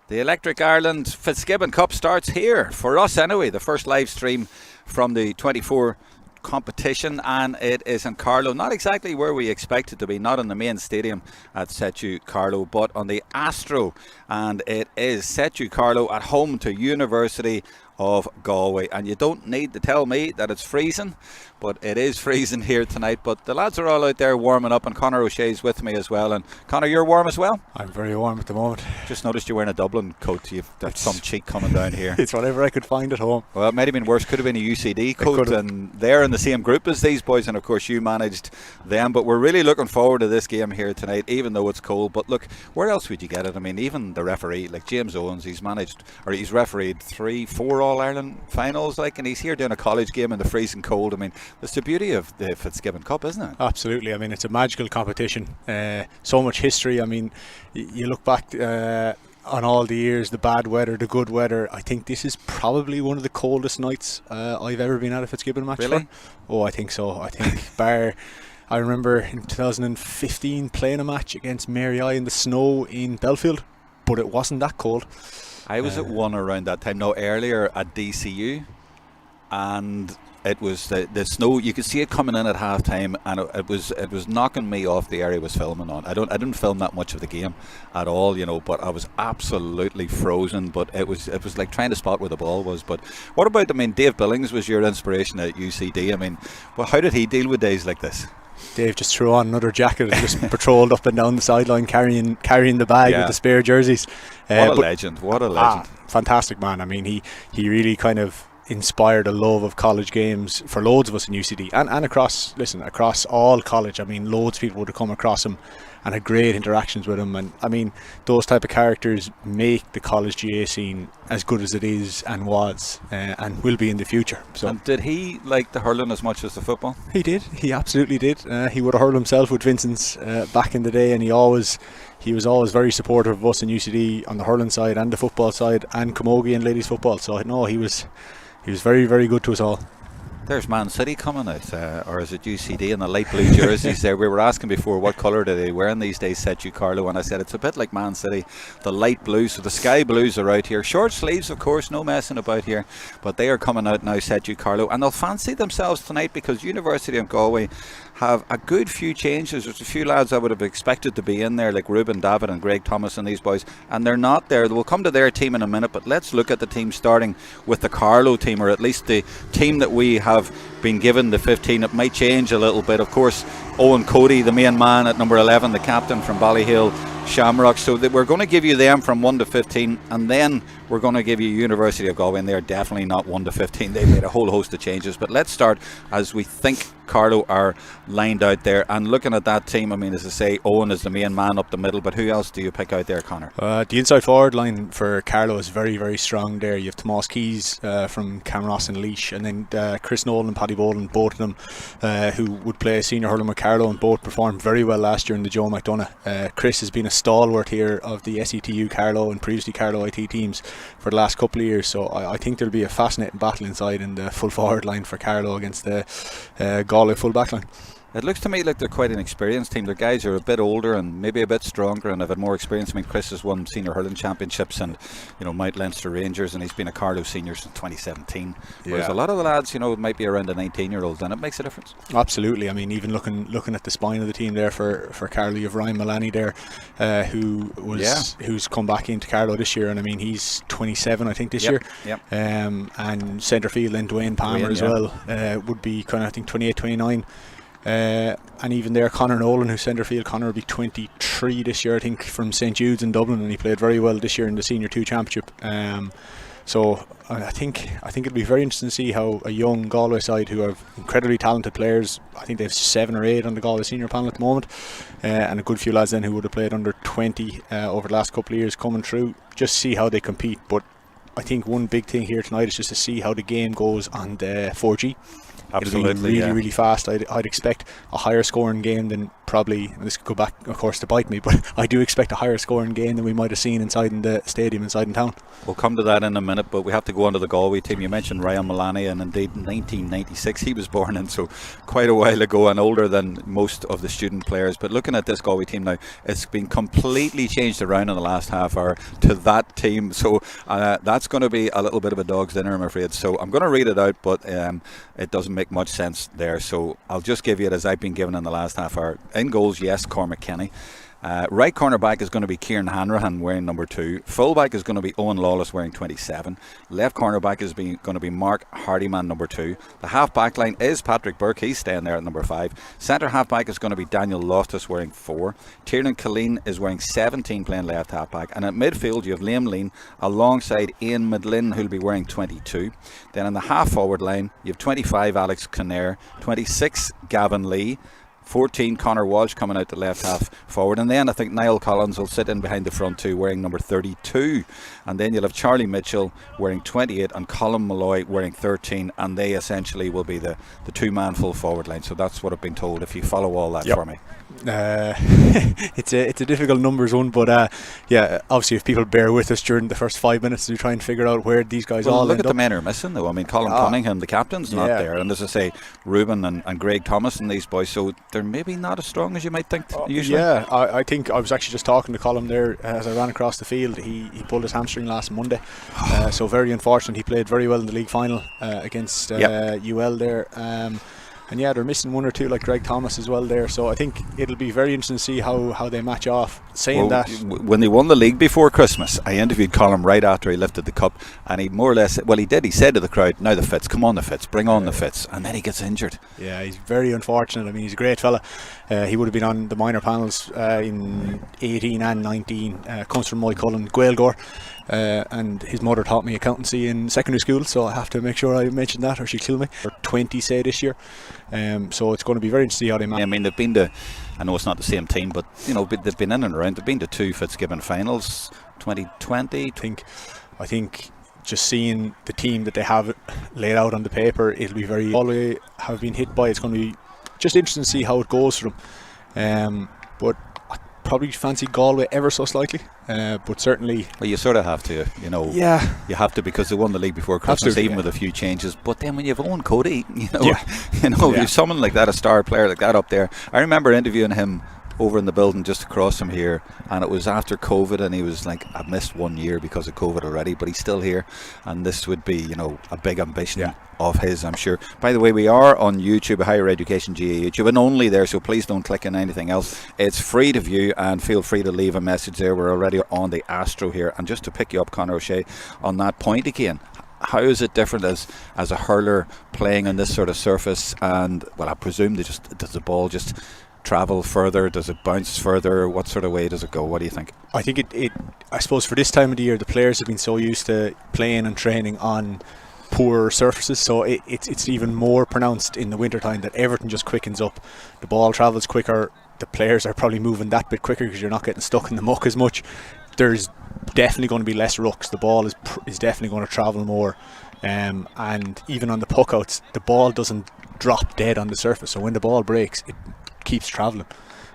The Electric Ireland Fitzgibbon Cup starts here, for us anyway, the first live stream from the 24 competition, and it is in Carlow, not exactly where we expect it to be, not in the main stadium at SETU Carlow, but on the Astro, and it is SETU Carlow at home to University of Galway. And you don't need to tell me that it's freezing, but it is freezing here tonight. But the lads are all out there warming up, and Conor O'Shea's with me as well. And Conor, you're warm as well? I'm very warm at the moment. Just noticed you're wearing a Dublin coat. You've got some cheek coming down here. It's whatever I could find at home. Well, it might have been worse. Could have been a UCD coat, and they're in the same group as these boys, and of course you managed them. But we're really looking forward to this game here tonight, even though it's cold. But look, where else would you get it? I mean, even the referee, like James Owens, he's refereed 3-4 All-Ireland finals, and he's here doing a college game in the freezing cold. I mean, that's the beauty of the Fitzgibbon Cup, isn't it? Absolutely. I mean, it's a magical competition. So much history. I mean, you look back on all the years, the bad weather, the good weather. I think this is probably one of the coldest nights I've ever been at a Fitzgibbon match. Really? Oh, I think so. I think I remember in 2015 playing a match against Mary I in the snow in Belfield, but it wasn't that cold. I was at one around that time, no, earlier at DCU, and it was the snow. You could see it coming in at half time, and it was knocking me off the area I was filming on. I didn't film that much of the game at all, but I was absolutely frozen. But it was like trying to spot where the ball was. But what about, Dave Billings was your inspiration at UCD. Well, how did he deal with days like this? Dave just threw on another jacket and just patrolled up and down the sideline carrying the bag with the spare jerseys. What a legend. Fantastic man. I mean, he really kind of inspired a love of college games for loads of us in UCD and across all college. I mean, loads of people would have come across him and had great interactions with him, and I mean, those type of characters make the college GAA scene as good as it is and was and will be in the future. So, and did he like the hurling as much as the football? He did. He absolutely did. He would have hurled himself with Vincent's back in the day, and he was always very supportive of us in UCD on the hurling side and the football side and camogie and ladies football. So no, he was very, very good to us all. There's Man City coming out, or is it UCD in the light blue jerseys there? We were asking before what colour do they wear in these days, SETU Carlow, and I said it's a bit like Man City, the light blue. So the sky blues are out here. Short sleeves, of course, no messing about here, but they are coming out now, SETU Carlow, and they'll fancy themselves tonight because University of Galway have a good few changes. There's a few lads I would have expected to be in there, like Ruben David and Greg Thomas and these boys, and they're not there. We'll come to their team in a minute, but let's look at the team starting with the Carlow team, or at least the team that we have been given, the 15. It might change a little bit. Of course, Owen Cody, the main man at number 11, the captain from Ballyhill Shamrock. So we're going to give you them from 1 to 15, and then we're going to give you University of Galway, and they're definitely not 1 to 15. They've made a whole host of changes. But let's start as we think Carlow are lined out there. And looking at that team, as I say, Owen is the main man up the middle, but who else do you pick out there, Conor? The inside forward line for Carlow is very, very strong there. You have Tomas Keys from Camross and Laois, and then Chris Nolan and Paddy Boland, both of them who would play senior hurling with Carlow, and both performed very well last year in the Joe McDonagh. Chris has been a stalwart here of the SETU Carlow and previously Carlow IT teams for the last couple of years, so I think there'll be a fascinating battle inside in the full forward line for Carlow against the Galway full back line. It looks to me like they're quite an experienced team. Their guys are a bit older and maybe a bit stronger and have had more experience. Chris has won senior hurling championships and Mount Leinster Rangers, and he's been a Carlow senior since 2017. Whereas a lot of the lads, might be around the 19-year-olds, and it makes a difference. Absolutely. Even looking at the spine of the team there for Carlow, you have Ryan Mullaney there, who's come back into Carlow this year, and he's 27, I think, this year. Yep. And centre field then Dwayne Palmer as well would be kind of, I think, 28, 29. And even there, Conor Nolan, who's centre field. Conor will be 23 this year, I think, from St Jude's in Dublin, and he played very well this year in the Senior 2 Championship. So I think it'll be very interesting to see how a young Galway side who have incredibly talented players, I think they have 7 or 8 on the Galway senior panel at the moment, and a good few lads then who would have played under 20 over the last couple of years coming through, just see how they compete. But I think one big thing here tonight is just to see how the game goes on the 4G. Absolutely, it'll be really, really fast. I'd expect a higher scoring game than probably, and this could go back, of course, to bite me, but I do expect a higher scoring game than we might have seen inside in the stadium, inside in town. We'll come to that in a minute, but we have to go on to the Galway team. You mentioned Ryan Mullaney, and indeed 1996 he was born in, so quite a while ago and older than most of the student players. But looking at this Galway team now, it's been completely changed around in the last half hour to that team, so that's going to be a little bit of a dog's dinner, I'm afraid. So I'm going to read it out, but it doesn't make much sense there, so I'll just give you it as I've been given in the last half hour. In goals, yes, Cormac Kenny. Right corner back is going to be Kieran Hanrahan wearing number 2. Full back is going to be Owen Lawless wearing 27. Left corner back is going to be Mark Hardyman number 2. The half back line is Patrick Burke, he's staying there at number 5. Centre half back is going to be Daniel Loftus wearing 4. Tiernan Killeen is wearing 17 playing left half back. And at midfield you have Liam Lean alongside Ian Midlin who'll be wearing 22. Then in the half forward line you have 25 Alex Conner, 26 Gavin Lee, 14 Conor Walsh coming out the left half forward, and then I think Niall Collins will sit in behind the front 2 wearing number 32, and then you'll have Charlie Mitchell wearing 28 and Colin Malloy wearing 13, and they essentially will be the 2-man full forward line. So that's what I've been told, if you follow all that for me. It's a difficult numbers one, but yeah, obviously if people bear with us during the first 5 minutes to try and figure out where these guys all look end at the up. men who are missing though. I mean, Colin Cunningham, the captain's not there, and as I say, Ruben and Greg Thomas and these boys, so they're maybe not as strong as you might think usually. Yeah, I think I was actually just talking to Colin there as I ran across the field. He pulled his hamstring last Monday, so very unfortunate. He played very well in the league final against UL there. And yeah, they're missing one or two like Greg Thomas as well there, so I think it'll be very interesting to see how they match off. When they won the league before Christmas, I interviewed Colin right after he lifted the cup, and he more or less, he did, he said to the crowd, now the Fitz, come on the Fitz, bring on the Fitz, and then he gets injured. Yeah, he's very unfortunate. I mean, he's a great fella. He would have been on the minor panels in 18 and 19, comes from Moycullen, Gaelgore. And his mother taught me accountancy in secondary school, so I have to make sure I mention that or she'll kill me. 20 say this year, so it's going to be very interesting to see how they manage. I mean, they've been to, I know it's not the same team, but you know, they've been in and around. They've been to 2 Fitzgibbon finals, 2020. I think just seeing the team that they have laid out on the paper, it'll be very, all they have been hit by. It's going to be just interesting to see how it goes for them, but probably fancy Galway ever so slightly, but certainly. Well, you sort of have to, you know. Yeah. You have to, because they won the league before Christmas, even with a few changes. But then when you have Owen Cody, you've someone like that, a star player like that up there. I remember interviewing him over in the building just across from here, and it was after COVID, and he was like, I've missed 1 year because of COVID already, but he's still here, and this would be, you know, a big ambition of his, I'm sure. By the way, we are on YouTube, Higher Education GAA YouTube, and only there, so please don't click on anything else. It's free to view, and feel free to leave a message there. We're already on the Astro here, and just to pick you up, Conor O'Shea, on that point again, how is it different as a hurler playing on this sort of surface? And well, I presume does the ball just travel further? Does it bounce further? What sort of way does it go? What do you think? I think it I suppose for this time of the year, the players have been so used to playing and training on poor surfaces, so it's even more pronounced in the winter time that everything just quickens up. The ball travels quicker, the players are probably moving that bit quicker because you're not getting stuck in the muck as much. There's definitely going to be less rucks. The ball is definitely going to travel more, and even on the puck outs, the ball doesn't drop dead on the surface, so when the ball breaks, it keeps travelling.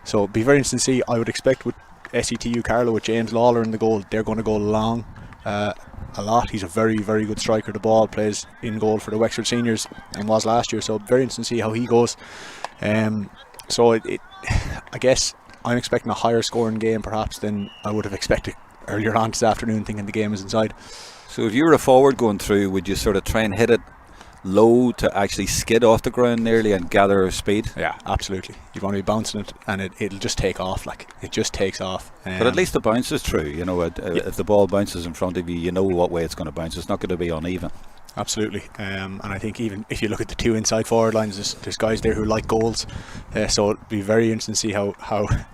So it'd be very interesting to see. I would expect with SETU Carlow, with James Lawler in the goal, they're going to go long a lot. He's a very, very good striker. The ball plays in goal for the Wexford seniors and was last year, so very interesting to see how he goes. So I guess I'm expecting a higher scoring game perhaps than I would have expected earlier on this afternoon, thinking the game was inside. So if you were a forward going through, would you sort of try and hit it low to actually skid off the ground nearly and gather speed? Yeah, absolutely. You want to be bouncing it, and it'll just take off. Like, it just takes off. But at least the bounce is true. You know, if the ball bounces in front of you, you know what way it's going to bounce. It's not going to be uneven. Absolutely. And I think even if you look at the 2 inside forward lines, there's guys there who like goals, so it'll be very interesting to see how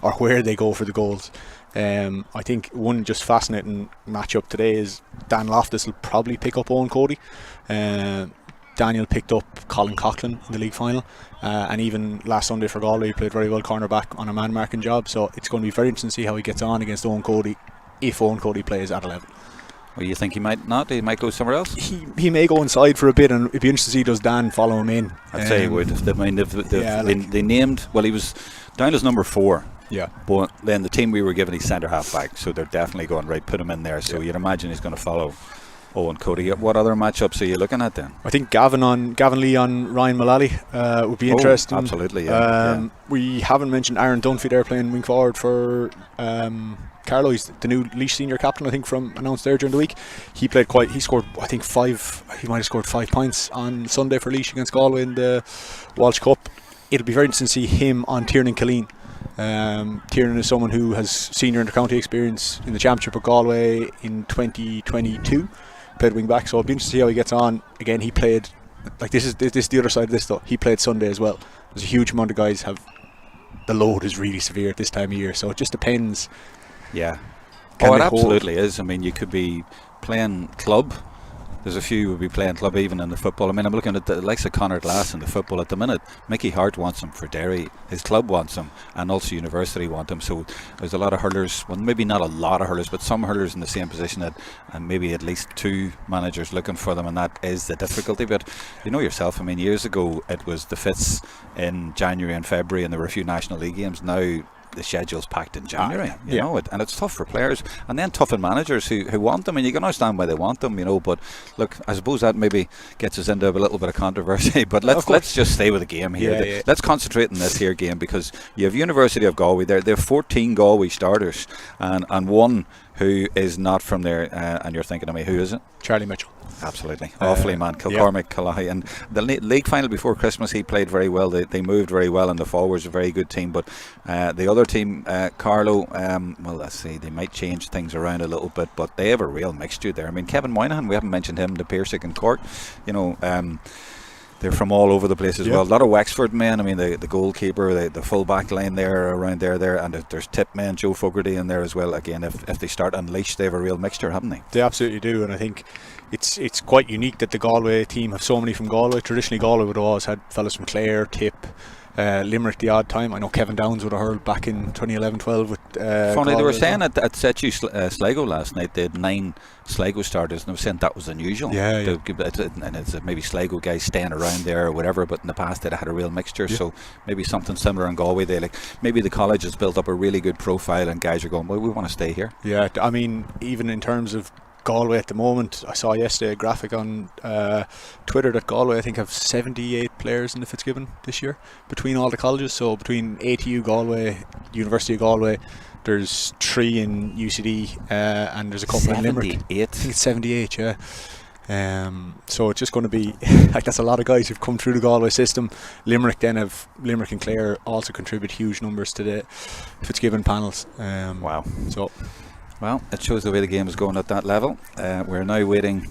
or where they go for the goals. I think one just fascinating matchup today is Dan Loftus will probably pick up Owen Cody. Daniel picked up Colin Coughlin in the league final, and even last Sunday for Galway he played very well cornerback on a man marking job, so it's going to be very interesting to see how he gets on against Owen Cody, if Owen Cody plays at 11. Well, you think he might not? He might go somewhere else? He may go inside for a bit, and it'd be interesting to see does Dan follow him in. I'd say he would. They named, well, he was down as number 4. Yeah. But then the team we were given, he's centre half back, so they're definitely going, right, put him in there. So you'd imagine he's going to follow Owen Cody. What other matchups are you looking at then? I think Gavin Lee on Ryan Mullally would be interesting. Absolutely, yeah. We haven't mentioned Aaron Dunphy there playing wing forward for Carlow. He's the new Laois senior captain, I think, from announced there during the week. He scored, I think, 5. He might have scored 5 points on Sunday for Laois against Galway in the Walsh Cup. It'll be very interesting to see him on Tiernan Killeen. Tiernan is someone who has senior inter-county experience in the championship with Galway in 2022. Played wing back, so it'll be interesting to see how he gets on. Again, he played, like, this is the other side of this though. He played Sunday as well. There's a huge amount of guys the load is really severe at this time of year, so it just depends. Yeah. It absolutely is. I mean, you could be playing club. There's a few who will be playing club even in the football. I mean, I'm looking at the likes of Conor Glass in the football at the minute. Mickey Hart wants him for Derry. His club wants him, and also University want him. So there's a lot of hurlers. Well, maybe not a lot of hurlers, but some hurlers in the same position, and maybe at least 2 managers looking for them, and that is the difficulty. But you know yourself. I mean, years ago it was the Fitz in January and February, and there were a few National League games. Now the schedule's packed in January, you know it, and it's tough for players, and then tough in managers who want them, and you can understand why they want them, you know. But look, I suppose that maybe gets us into a little bit of controversy. But let's just stay with the game here. Let's concentrate on this here game, because you have University of Galway there. They have 14 Galway starters, and one who is not from there, and you're thinking of me, who is it? Charlie Mitchell. Absolutely. Awfully, man. Kilcormac, Kalahi. And the league final before Christmas, he played very well. They moved very well, and the forwards a very good team. But the other team, Carlow, well, let's see, they might change things around a little bit, but they have a real mixture there. I mean, Kevin Moynihan, we haven't mentioned him, the Piercic and Cork, you know, they're from all over the place as well. A lot of Wexford men. I mean, the goalkeeper, the full back line there, around there, and there's tip men, Joe Fogarty in there as well. Again, if they start unleashed, they have a real mixture, haven't they? They absolutely do, and I think it's quite unique that the Galway team have so many from Galway. Traditionally, Galway would have always had fellas from Clare, Tip, Limerick the odd time. I know Kevin Downs would have hurled back in 2011-12 with funny, Galway, they were saying at SETU Sligo last night they had 9 Sligo starters, and they were saying that was unusual. And it's maybe Sligo guys staying around there or whatever, but in the past they'd had a real mixture. So maybe something similar in Galway. Maybe the college has built up a really good profile, and guys are going, well, we want to stay here. Yeah, I mean, even in terms of Galway at the moment, I saw yesterday a graphic on Twitter that Galway, I think, have 78 players in the Fitzgibbon this year between all the colleges. So between ATU Galway, University of Galway, there's 3 in UCD, and there's a couple in Limerick. 78? I think it's 78, yeah. So it's just going to be like, that's a lot of guys who've come through the Galway system. Limerick and Clare also contribute huge numbers to the Fitzgibbon panels. Wow. So, well, it shows the way the game is going at that level. We're now waiting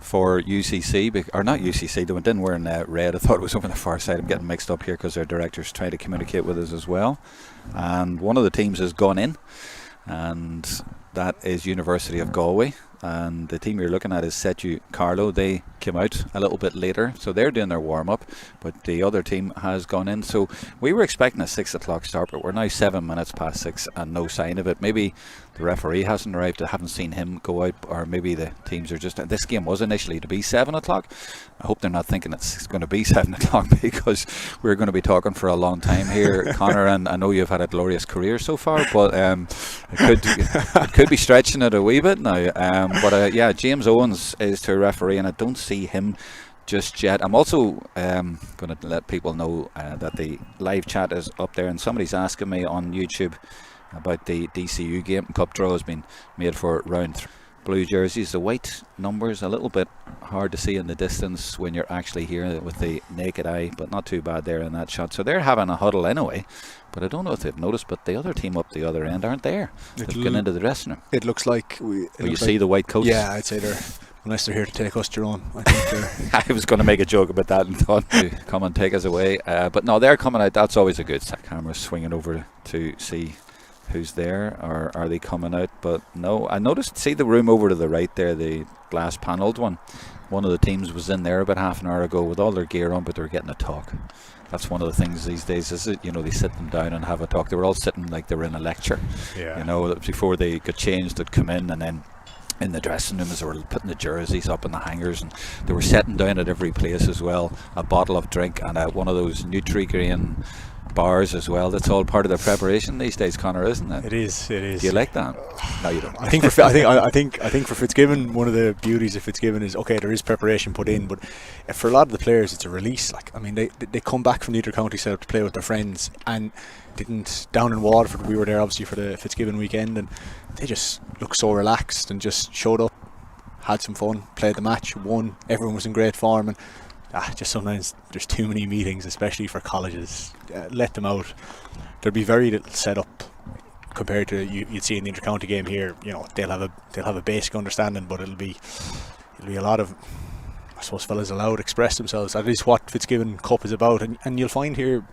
for UCC, or not UCC, they didn't wear red. I thought it was over on the far side. I'm getting mixed up here because their director's trying to communicate with us as well. And one of the teams has gone in, and that is University of Galway. And the team you're looking at is SETU Carlow. They came out a little bit later, so they're doing their warm-up, but the other team has gone in. So we were expecting a 6 o'clock start, but we're now 7 minutes past 6 and no sign of it. Maybe the referee hasn't arrived. I haven't seen him go out, or maybe the teams are just... This game was initially to be 7 o'clock. I hope they're not thinking it's going to be 7 o'clock, because we're going to be talking for a long time here, Conor, and I know you've had a glorious career so far, but it could be stretching it a wee bit now. But James Owens is to a referee, and I don't see him just yet. I'm also going to let people know that the live chat is up there, and somebody's asking me on YouTube about the DCU game. Cup draw has been made for round 3. Blue jerseys, the white numbers a little bit hard to see in the distance when you're actually here with the naked eye, but not too bad there in that shot. So they're having a huddle anyway, but I don't know if they've noticed, but the other team up the other end aren't there. They've gone into the dressing room. It looks like you see the white coats. Yeah, I'd say they're, unless they're here to take us, Jerome, I think they're I was going to make a joke about that and thought to come and take us away, but no, they're coming out. That's always a good sign. Camera's swinging over to see who's there, or are they coming out? But no, I noticed, see the room over to the right there, the glass panelled one of the teams was in there about half an hour ago with all their gear on, but they were getting a talk. That's one of the things these days, is it, they sit them down and have a talk. They were all sitting like they were in a lecture. Before they got changed, they'd come in, and then in the dressing room as they were putting the jerseys up in the hangers, and they were setting down at every place as well a bottle of drink and one of those Nutri-Grain bars as well. That's all part of the preparation these days, Conor, isn't it? It is. Do you like that? No, you don't. I think for Fitzgibbon, one of the beauties of Fitzgibbon is, okay, there is preparation put in, but for a lot of the players, it's a release. Like, I mean, they come back from the inter-county setup to play with their friends, and didn't down in Waterford. We were there obviously for the Fitzgibbon weekend, and they just looked so relaxed and just showed up, had some fun, played the match, won. Everyone was in great form, and just sometimes there's too many meetings, especially for colleges. Let them out. There'll be very little set up compared to you'd see in the inter-county game here. You know, they'll have a basic understanding, but it'll be a lot of, I suppose, fellas allowed to express themselves. That is what Fitzgibbon Cup is about, and you'll find here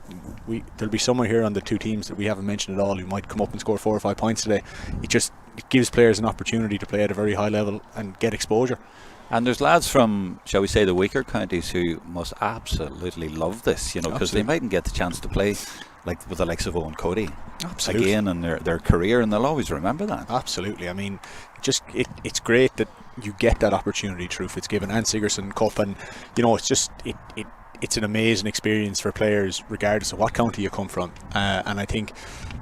there'll be someone here on the two teams that we haven't mentioned at all who might come up and score 4 or 5 points today. It gives players an opportunity to play at a very high level and get exposure. And there's lads from, shall we say, the weaker counties who must absolutely love this, you know, because they mightn't get the chance to play like with the likes of Owen Cody again in their career, and they'll always remember that. Absolutely. I mean, it's great that you get that opportunity through Fitzgibbon and Sigerson Cup, and you know, it's an amazing experience for players regardless of what county you come from, and I think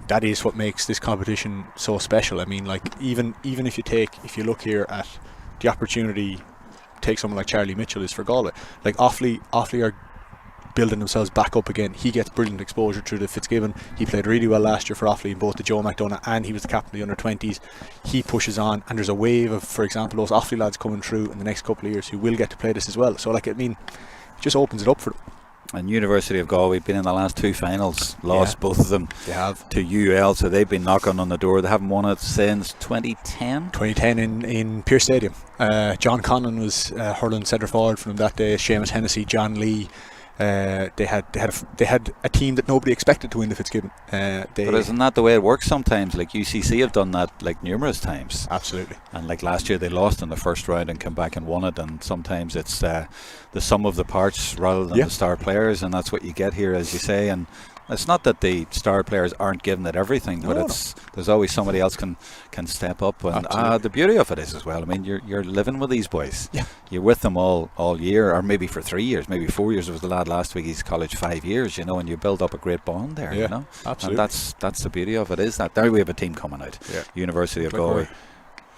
that is what makes this competition so special. I mean, like, even if you look here at the opportunity, take someone like Charlie Mitchell is for Galway. Like, Offaly are building themselves back up again. He gets brilliant exposure through the Fitzgibbon. He played really well last year for Offaly in both the Joe McDonagh, and he was the captain of the under-20s. He pushes on, and there's a wave of, for example, those Offaly lads coming through in the next couple of years who will get to play this as well. So, like, I mean, it just opens it up for them. And University of Galway been in the last 2 finals, lost both of them to UL, so they've been knocking on the door. They haven't won it since 2010. 2010 in Pearse Stadium. John Connon was hurling centre forward from that day. Seamus Hennessy, John Lee. They had a team that nobody expected to win the Fitzgibbon. But isn't that the way it works sometimes? Like, UCC have done that like numerous times. Absolutely. And like last year they lost in the first round and came back and won it, and sometimes it's the sum of the parts rather than the star players, and that's what you get here, as you say. And it's not that the star players aren't giving it everything, but there's always somebody else can step up. And the beauty of it is as well, I mean, you're living with these boys. Yeah. You're with them all year, or maybe for 3 years, maybe 4 years. There was the lad last week, he's college 5 years, you know, and you build up a great bond there, you know. Absolutely. And that's the beauty of it, is that there we have a team coming out. University of Galway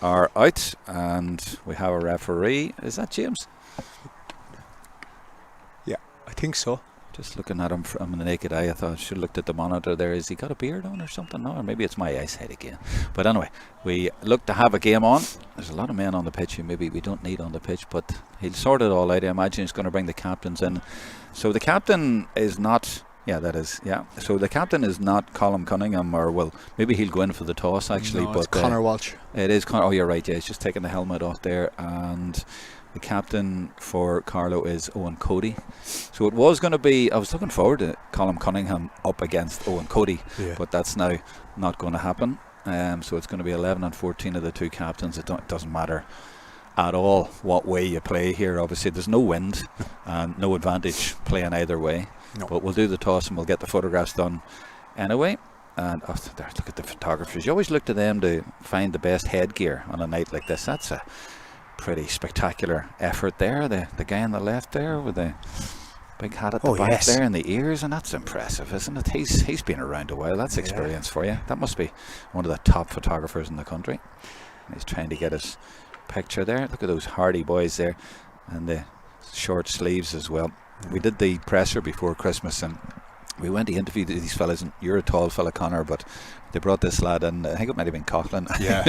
are out, and we have a referee. Is that James? Yeah, I think so. Just looking at him from the naked eye, I thought I should have looked at the monitor there. Has he got a beard on or something? No, or maybe it's my eyesight again. But anyway, we look to have a game on. There's a lot of men on the pitch who maybe we don't need on the pitch, but he'll sort it all out. I imagine he's going to bring the captains in. So the captain is not... So the captain is not Colm Cunningham, or, well, maybe he'll go in for the toss actually. No, but it's Conor Walsh. It is Conor. Oh, you're right. Yeah, he's just taking the helmet off there, and the captain for Carlow is Owen Cody. So it was going to be, I was looking forward to Colm Cunningham up against Owen Cody, but that's now not going to happen. So it's going to be 11 and 14 of the two captains. It doesn't matter at all what way you play here. Obviously there's no wind and no advantage playing either way. No. But we'll do the toss and we'll get the photographs done anyway. And there, look at the photographers. You always look to them to find the best headgear on a night like this. That's a pretty spectacular effort there. The guy on the left there with the big hat at the back there and the ears, and that's impressive, isn't it? He's been around a while. That's experience for you. That must be one of the top photographers in the country. He's trying to get his picture there. Look at those hardy boys there, and the short sleeves as well. We did the presser before Christmas, and we went to interview these fellas, and you're a tall fella, Conor, but they brought this lad in. I think it might have been Coughlin. Yeah.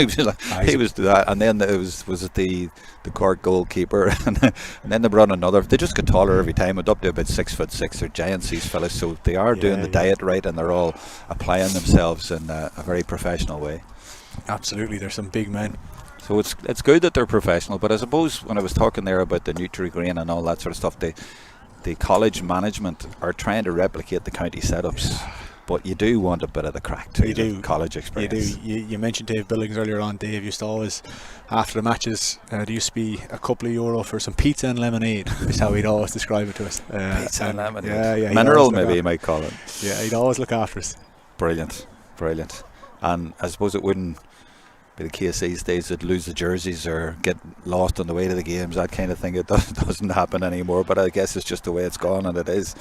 he was that, and then it was it the Cork goalkeeper, and then they brought another. They just get taller every time. It up to about 6'6". They're giants, these fellas, so they are doing the diet right, and they're all applying themselves in a very professional way. Absolutely, there's some big men. So it's good that they're professional, but I suppose when I was talking there about the Nutri-Grain and all that sort of stuff, the college management are trying to replicate the county setups, but you do want a bit of the crack too. You do. College experience. You do. You mentioned Dave Billings earlier on. Dave used to always, after the matches, there used to be a couple of euro for some pizza and lemonade. Is how he'd always describe it to us. Pizza and lemonade. Yeah. Mineral, maybe you might call it. Yeah, he'd always look after us. Brilliant. And I suppose it wouldn't be the case these days, that lose the jerseys or get lost on the way to the games, that kind of thing. It doesn't happen anymore, but I guess it's just the way it's gone, and it is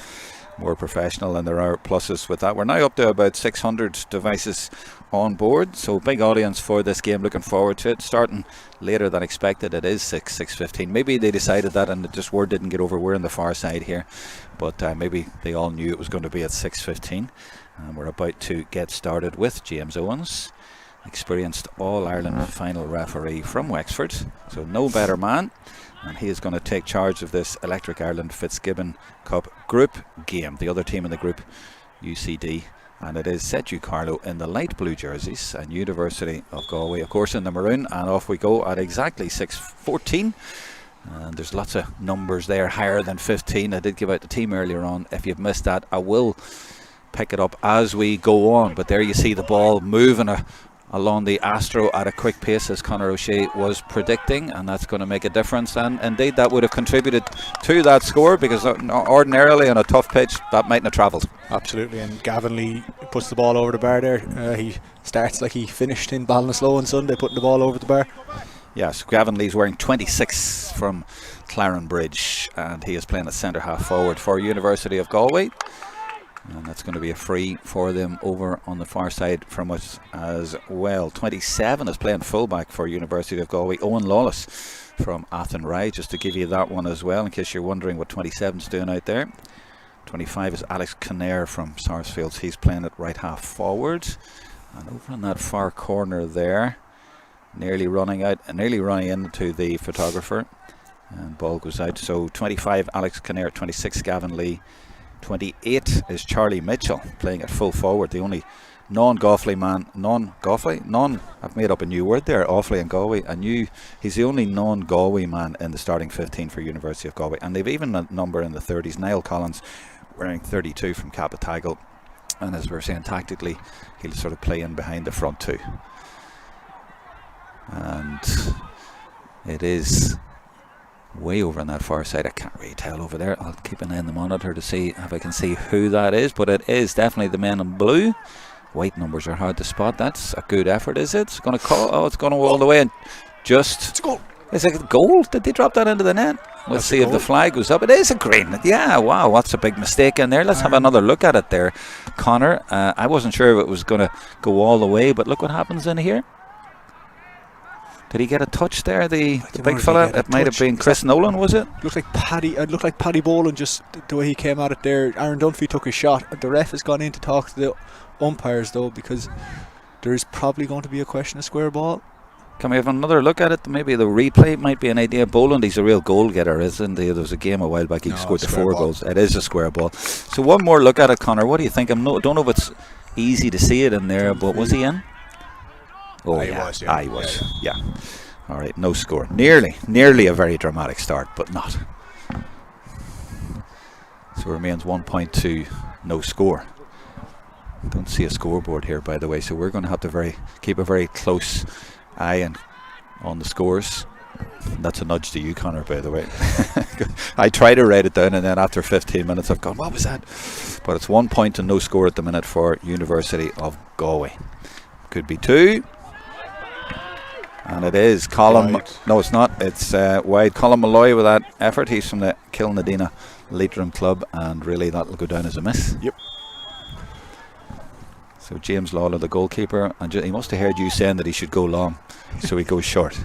more professional, and there are pluses with that. We're now up to about 600 devices on board, so big audience for this game. Looking forward to it. Starting later than expected. It is 6:15. Maybe they decided that and just word didn't get over. We're on the far side here, but maybe they all knew it was going to be at 6:15. And we're about to get started with James Owens, experienced All-Ireland final referee from Wexford, so no better man, and he is going to take charge of this Electric Ireland Fitzgibbon Cup group game. The other team in the group, UCD, and it is SETU Carlow in the light blue jerseys and University of Galway of course in the maroon, and off we go at exactly 6:14. And there's lots of numbers there higher than 15. I did give out the team earlier on. If you've missed that, I will pick it up as we go on, but there you see the ball moving along the Astro at a quick pace, as Conor O'Shea was predicting, and that's going to make a difference, and indeed that would have contributed to that score, because ordinarily on a tough pitch that mightn't have travelled. Absolutely, and Gavin Lee puts the ball over the bar there. He starts like he finished in Ballinasloe on Sunday, putting the ball over the bar. Yes, Gavin Lee's wearing 26 from Clarenbridge, and he is playing at centre half forward for University of Galway. And that's going to be a free for them over on the far side from us as well. 27 is playing fullback for University of Galway, Owen Lawless from Athenry, just to give you that one as well, in case you're wondering what 27's doing out there. 25 is Alex Conor from Sarsfields. He's playing at right half forward. And over in that far corner there, nearly running into the photographer, and ball goes out. So 25 Alex Conor, 26 Gavin Lee, 28 is Charlie Mitchell playing at full forward, the only non-Galway man, I've made up a new word there, Offaly and Galway, he's the only non-Galway man in the starting 15 for University of Galway, and they've even a number in the 30s, Niall Collins wearing 32 from Capitagle, and as we're saying, tactically he'll sort of play in behind the front two, and it is way over on that far side. I can't really tell over there. I'll keep an eye on the monitor to see if I can see who that is, but it is definitely the men in blue. White numbers are hard to spot. That's a good effort, is it? It's going to call. Oh, it's going to all the way, and just it's a goal. Is it a goal? Did they drop that into the net? We'll see if the flag goes up. It is a green. Yeah, wow, that's a big mistake in there. Let's have another look at it there, Conor. I wasn't sure if it was going to go all the way, but look what happens in here. Did he get a touch there, the big fella? It might have been Chris Nolan, was it? Looked like Paddy Boland, just the way he came at it there. Aaron Dunphy took a shot. The ref has gone in to talk to the umpires though, because there is probably going to be a question of square ball. Can we have another look at it? Maybe the replay might be an idea. Boland, he's a real goal getter, isn't he? There was a game a while back, he scored the 4 goals. It is a square ball. So one more look at it, Conor. What do you think? I don't know if it's easy to see it in there, but was he in? Oh, he was. Yeah. All right, no score. Nearly a very dramatic start, but not. So it remains 1 point to no score. Don't see a scoreboard here, by the way, so we're going to have to keep a very close eye on the scores. That's a nudge to you, Conor, by the way. I tried to write it down, and then after 15 minutes I've gone, what was that? But it's 1 point and no score at the minute for University of Galway. Could be 2. And it is Colin. No, it's not. It's wide. Colin Malloy with that effort. He's from the Kilnadina Leitrim club, and really that'll go down as a miss. Yep. So James Lawler, the goalkeeper, and he must have heard you saying that he should go long, so he goes short.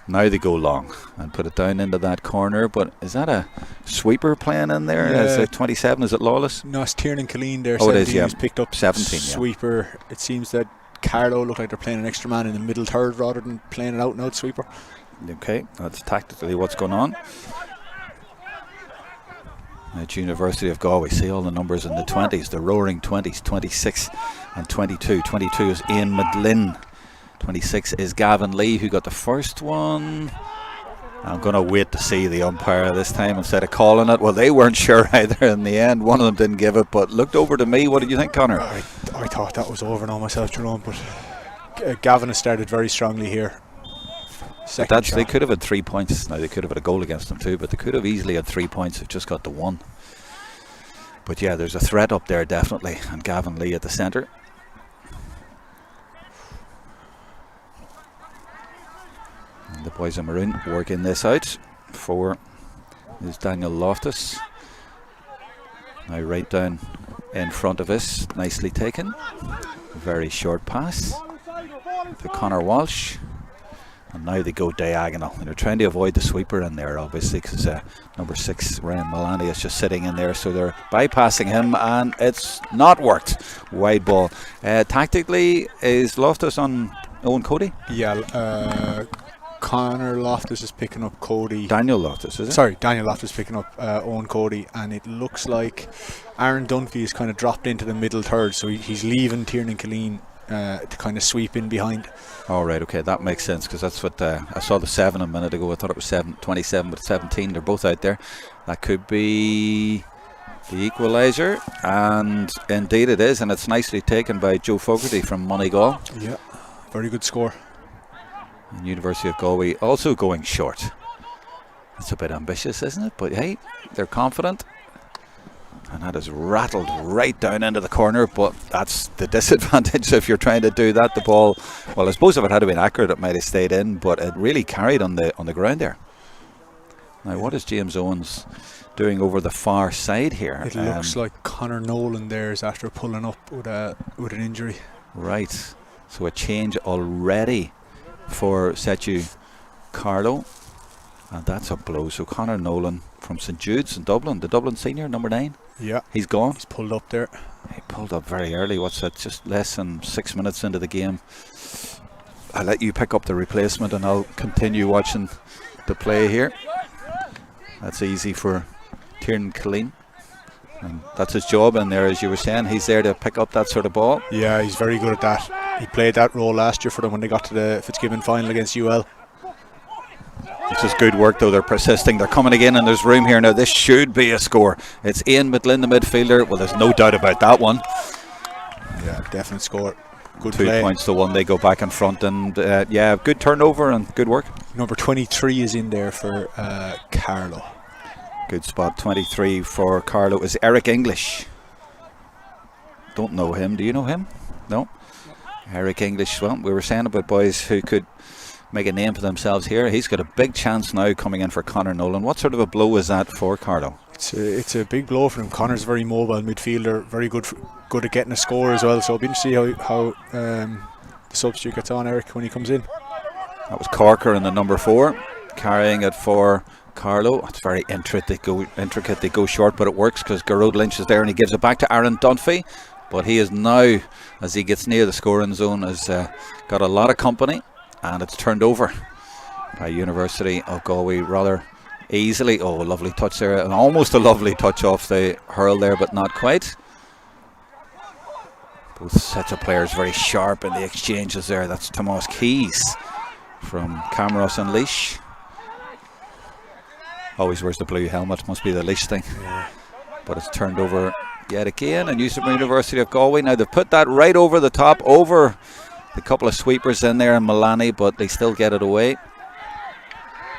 Now they go long and put it down into that corner. But is that a sweeper playing in there? Yeah. Is it 27? Is it Lawless? No, it's Tiernan Killeen there. Oh, it is. Yeah, he's picked up 17. Sweeper. Yeah. It seems that Carlow look like they're playing an extra man in the middle third rather than playing an out-and-out sweeper. Okay, that's tactically what's going on. At University of Galway, see all the numbers in the 20s, the roaring 20s, 26 and 22. 22 is Ian Medlin. 26 is Gavin Lee, who got the first one. I'm going to wait to see the umpire this time instead of calling it. Well, they weren't sure either in the end. One of them didn't give it, but looked over to me. What did you think, Conor? I thought that was over now myself, Jerome, but Gavin has started very strongly here. They could have had 3 points. Now, they could have had a goal against them too, but they could have easily had 3 points. They've just got the 1. But yeah, there's a threat up there definitely, and Gavin Lee at the centre. The boys in maroon working this out. 4 is Daniel Loftus. Now right down in front of us, nicely taken. Very short pass to Conor Walsh. And now they go diagonal. And they're trying to avoid the sweeper in there, obviously, because number 6, Ryan Malani, is just sitting in there. So they're bypassing him, and it's not worked. Wide ball. Tactically, is Loftus on Owen Cody? Yeah, Conor Loftus is picking up Cody. Daniel Loftus, is it? Sorry, Daniel Loftus picking up Owen Cody, and it looks like Aaron Dunphy is kind of dropped into the middle third, so he's leaving Tiernan Killeen to kind of sweep in behind. All right, okay, that makes sense, because that's what I saw the 7 a minute ago. I thought it was 27, but 17. They're both out there. That could be the equaliser, and indeed it is, and it's nicely taken by Joe Fogarty from Moneygall. Yeah, very good score. And University of Galway also going short. It's a bit ambitious, isn't it? But hey, they're confident. And that is rattled right down into the corner, but that's the disadvantage if you're trying to do that. The ball, well, I suppose if it had been accurate, it might have stayed in, but it really carried on the ground there. Now, what is James Owens doing over the far side here? It looks like Conor Nolan there is after pulling up with an injury. Right. So a change already for SETU Carlow, and that's a blow. So Conor Nolan from St Jude's in Dublin, the Dublin senior, number 9. Yeah, he's gone. He's pulled up there. He pulled up very early. What's that? Just less than 6 minutes into the game. I'll let you pick up the replacement, and I'll continue watching the play here. That's easy for Tiernan Killeen, and that's his job in there, as you were saying. He's there to pick up that sort of ball. Yeah, he's very good at that. He played that role last year for them when they got to the Fitzgibbon final against UL. This is good work, though. They're persisting. They're coming again, and there's room here now. This should be a score. It's Ian McLean, the midfielder. Well, there's no doubt about that one. Yeah, definite score. Good 2 play. points to 1. They go back in front, and yeah, good turnover and good work. Number 23 is in there for Carlow. Good spot. 23 for Carlow is Eric English. Don't know him. Do you know him? No. Eric English. Well, we were saying about boys who could make a name for themselves here. He's got a big chance now coming in for Conor Nolan. What sort of a blow is that for Carlow? It's a big blow for him. Connor's a very mobile midfielder, very good at getting a score as well. So it'll be interesting to see how the substitute gets on, Eric, when he comes in. That was Corker in the number 4, carrying it for Carlow. It's very intricate. They go short, but it works because Garrod Lynch is there, and he gives it back to Aaron Dunphy. But he is now, as he gets near the scoring zone, has got a lot of company. And it's turned over by University of Galway rather easily. Oh, a lovely touch there, and almost a lovely touch off the hurl there, but not quite. Both sets of players very sharp in the exchanges there. That's Tomas Keys from Camross and Laois. Always wears the blue helmet, must be the Laois thing. Yeah. But it's turned over yet again, and University of Galway. Now they've put that right over the top, over a couple of sweepers in there and Malani, but they still get it away.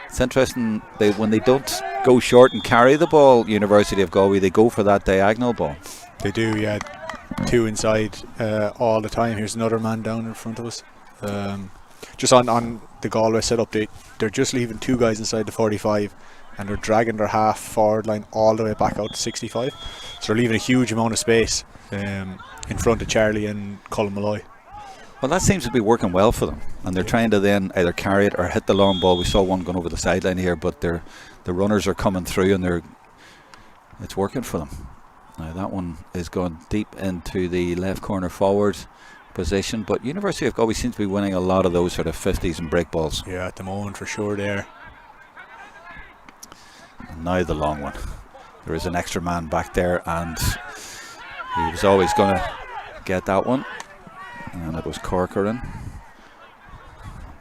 It's interesting, when they don't go short and carry the ball, University of Galway, they go for that diagonal ball. They do, yeah. 2 inside all the time. Here's another man down in front of us. Just on the Galway setup, they're just leaving 2 guys inside the 45, and they're dragging their half forward line all the way back out to 65. So they're leaving a huge amount of space in front of Charlie and Colin Malloy. Well, that seems to be working well for them, and they're trying to then either carry it or hit the long ball. We saw one going over the sideline here, but the runners are coming through, and it's working for them. Now that one is going deep into the left corner forward position, but University of Galway seems to be winning a lot of those sort of 50s and break balls. Yeah, at the moment for sure there. And now the long one. There is an extra man back there, and he was always going to get that one. And it was Corcoran.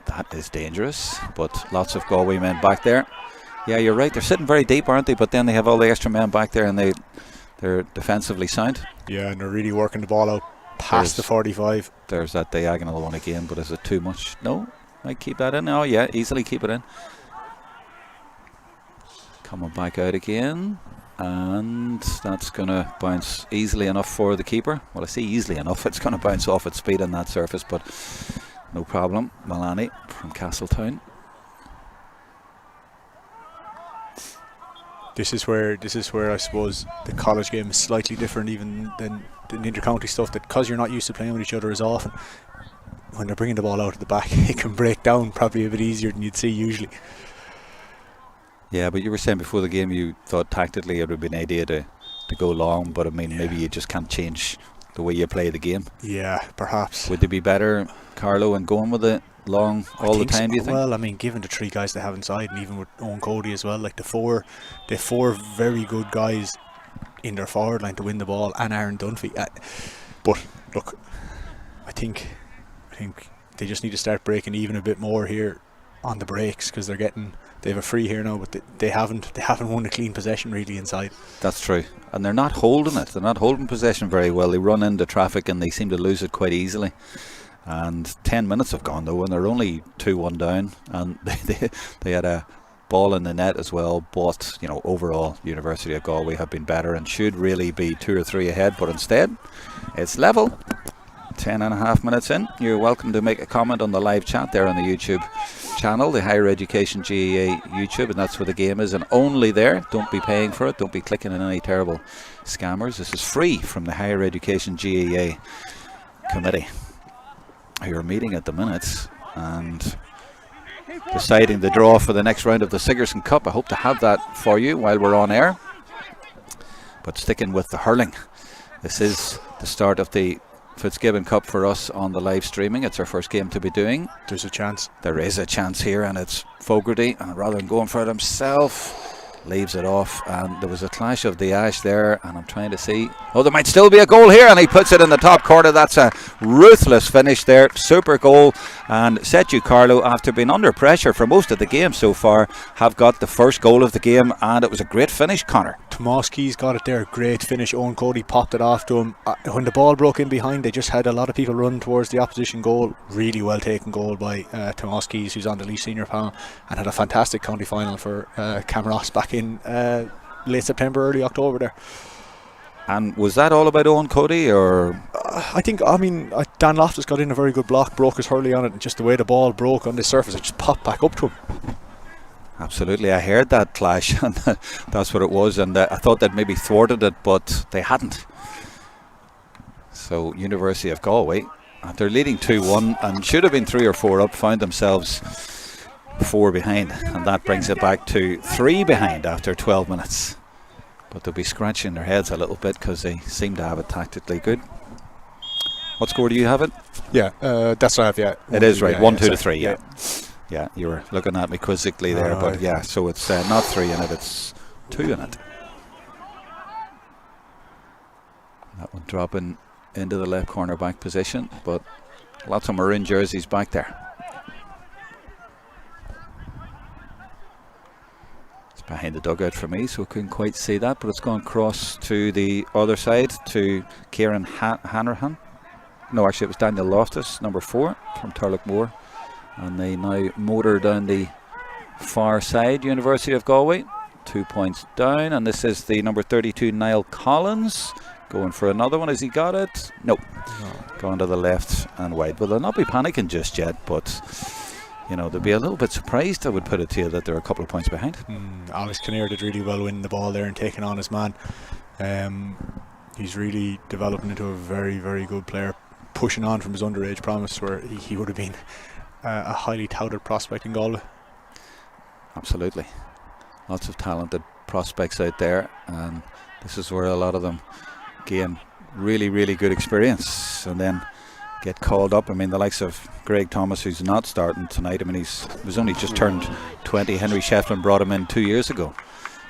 That is dangerous, but lots of Galway men back there. Yeah, you're right. They're sitting very deep, aren't they? But then they have all the extra men back there, and they're defensively sound. Yeah, and they're really working the ball out past the 45. There's that diagonal one again, but is it too much? No, might keep that in. Oh yeah, easily keep it in. Coming back out again, and that's going to bounce easily enough for the keeper. Well, I say easily enough, it's going to bounce off its speed on that surface, but no problem. Malani from Castletown. This is where I suppose the college game is slightly different even than the inter-county stuff, that because you're not used to playing with each other as often, when they're bringing the ball out of the back, it can break down probably a bit easier than you'd see usually. Yeah, but you were saying before the game you thought tactically it would be an idea to go long, but I mean maybe you just can't change the way you play the game. Yeah, perhaps. Would they be better, Carlow, in going with it long all the time, do you think? Well, I mean, given the 3 guys they have inside, and even with Owen Cody as well, like the four very good guys in their forward line to win the ball, and Aaron Dunphy. But look, I think they just need to start breaking even a bit more here on the breaks, because they have a free here now, but they haven't won a clean possession really inside. That's true, and they're not holding it. They're not holding possession very well. They run into traffic and they seem to lose it quite easily. And 10 minutes have gone though, and they're only 2-1 down, and they had a ball in the net as well. But you know, overall, University of Galway have been better and should really be 2 or 3 ahead. But instead, it's level. 10.5 minutes in. You're welcome to make a comment on the live chat there on the YouTube channel, the Higher Education GAA YouTube, and that's where the game is, and only there. Don't be paying for it. Don't be clicking on any terrible scammers. This is free from the Higher Education GAA committee, who are meeting at the minute and deciding the draw for the next round of the Sigerson Cup. I hope to have that for you while we're on air. But sticking with the hurling, this is the start of the Fitzgibbon Cup for us on the live streaming. It's our first game to be doing. There's a chance. There is a chance here, and it's Fogarty, and rather than going for it himself, leaves it off, and there was a clash of the ash there, and I'm trying to see, there might still be a goal here, and he puts it in the top corner. That's a ruthless finish there, super goal. And SETU Carlow, after being under pressure for most of the game so far, have got the first goal of the game, and it was a great finish, Conor. Tomaski's got it there, great finish. Owen Cody popped it off to him. When the ball broke in behind, they just had a lot of people run towards the opposition goal. Really well taken goal by Tomaski's, who's on the Leash Senior panel, and had a fantastic county final for Camross back in late September, early October there. And was that all about Owen Cody, or? I mean, Dan Loftus got in a very good block, broke his hurley on it, and just the way the ball broke on the surface, it just popped back up to him. Absolutely, I heard that clash, and that's what it was, and I thought they'd maybe thwarted it, but they hadn't. So University of Galway, after leading 2-1 and should have been 3 or 4 up, found themselves 4 behind, and that brings it back to 3 behind after 12 minutes. But they'll be scratching their heads a little bit because they seem to have it tactically good. What score do you have it? Yeah, that's what I have, yeah. It is right, 1-2 to 3, yeah. Yeah, you were looking at me quizzically there, but yeah, so it's not 3 in it, it's 2 in it. That one dropping into the left corner back position, but lots of maroon jerseys back there. It's behind the dugout for me, so I couldn't quite see that, but it's gone across to the other side to Kieran Hanrahan. No, actually it was Daniel Loftus, number 4 from Turlough, and they now motor down the far side. University of Galway 2 points down, and this is the number 32 Niall Collins going for another one. Has he got it? Nope. No. Gone to the left and wide. Well, they'll not be panicking just yet, but you know, they'll be a little bit surprised, I would put it to you, that they're a couple of points behind. Alex Kinnear did really well winning the ball there and taking on his man. He's really developing into a very, very good player, pushing on from his underage promise, where he would have been a highly touted prospect in Galway. Absolutely. Lots of talented prospects out there, and this is where a lot of them gain really, really good experience and then get called up. I mean, the likes of Greg Thomas, who's not starting tonight. I mean, he was only just turned 20. Henry Shefflin brought him in 2 years ago.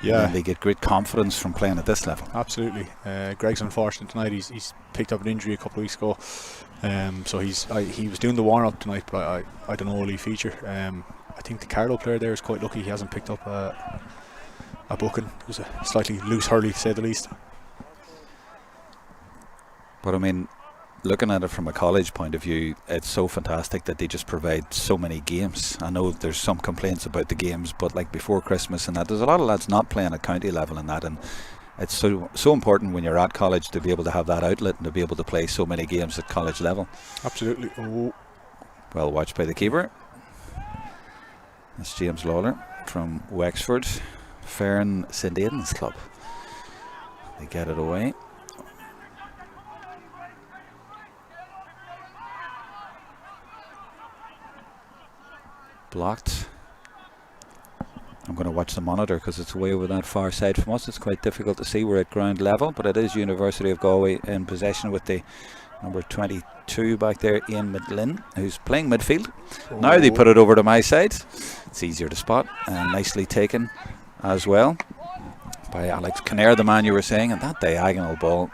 Yeah, and they get great confidence from playing at this level. Absolutely. Greg's unfortunate tonight. He's picked up an injury a couple of weeks ago, so he was doing the warm up tonight, but I don't know will he feature. I think the Carlow player there is quite lucky he hasn't picked up a booking. It was a slightly loose hurley, to say the least. But I mean, looking at it from a college point of view, it's so fantastic that they just provide so many games. I know there's some complaints about the games, but like before Christmas and that, there's a lot of lads not playing at county level and that, and it's so important when you're at college to be able to have that outlet and to be able to play so many games at college level. Absolutely. Oh. Well watched by the keeper. That's James Lawler from Wexford, Fern St Aidan's club. They get it away. Blocked. I'm going to watch the monitor because it's way over that far side from us. It's quite difficult to see. We're at ground level, but it is University of Galway in possession with the number 22 back there, Ian Midlin, who's playing midfield. Oh. Now they put it over to my side. It's easier to spot, and nicely taken as well by Alex Conor, the man you were saying. And that diagonal ball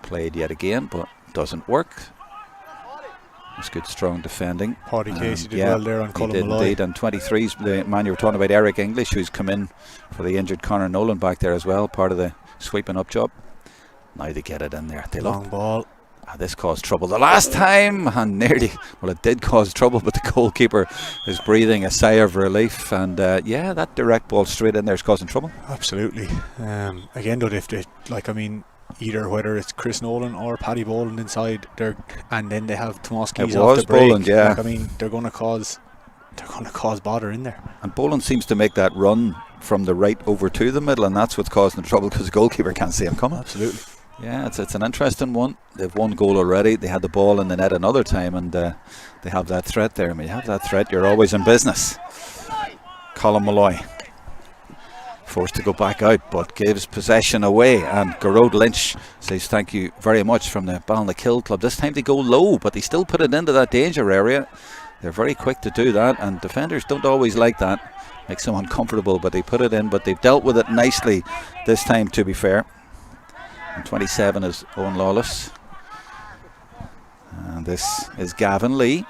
played yet again, but doesn't work. It's good, strong defending. Paddy Casey did well there on Colin Malloy. Indeed, and 23's the man you were talking about, Eric English, who's come in for the injured Conor Nolan back there as well, part of the sweeping up job. Now they get it in there. They long ball. This caused trouble the last time, and nearly, well, it did cause trouble, but the goalkeeper is breathing a sigh of relief. And yeah, that direct ball straight in there is causing trouble. Absolutely. Again, though, if they, either whether it's Chris Nolan or Paddy Boland inside, and then they have Tomoski's off the break. Boland, yeah. They're going to cause bother in there. And Boland seems to make that run from the right over to the middle, and that's what's causing the trouble because the goalkeeper can't see him coming. Absolutely. Yeah, it's an interesting one. They've one goal already. They had the ball in the net another time, and they have that threat there. When you have that threat, you're always in business. Colin Malloy forced to go back out, but gives possession away, and Garrod Lynch says thank you very much from the Balnakill club. This time they go low, but they still put it into that danger area. They're very quick to do that, and defenders don't always like that. Makes them uncomfortable, but they put it in, but they've dealt with it nicely this time, to be fair. And 27 is Owen Lawless, and this is Gavin Lee.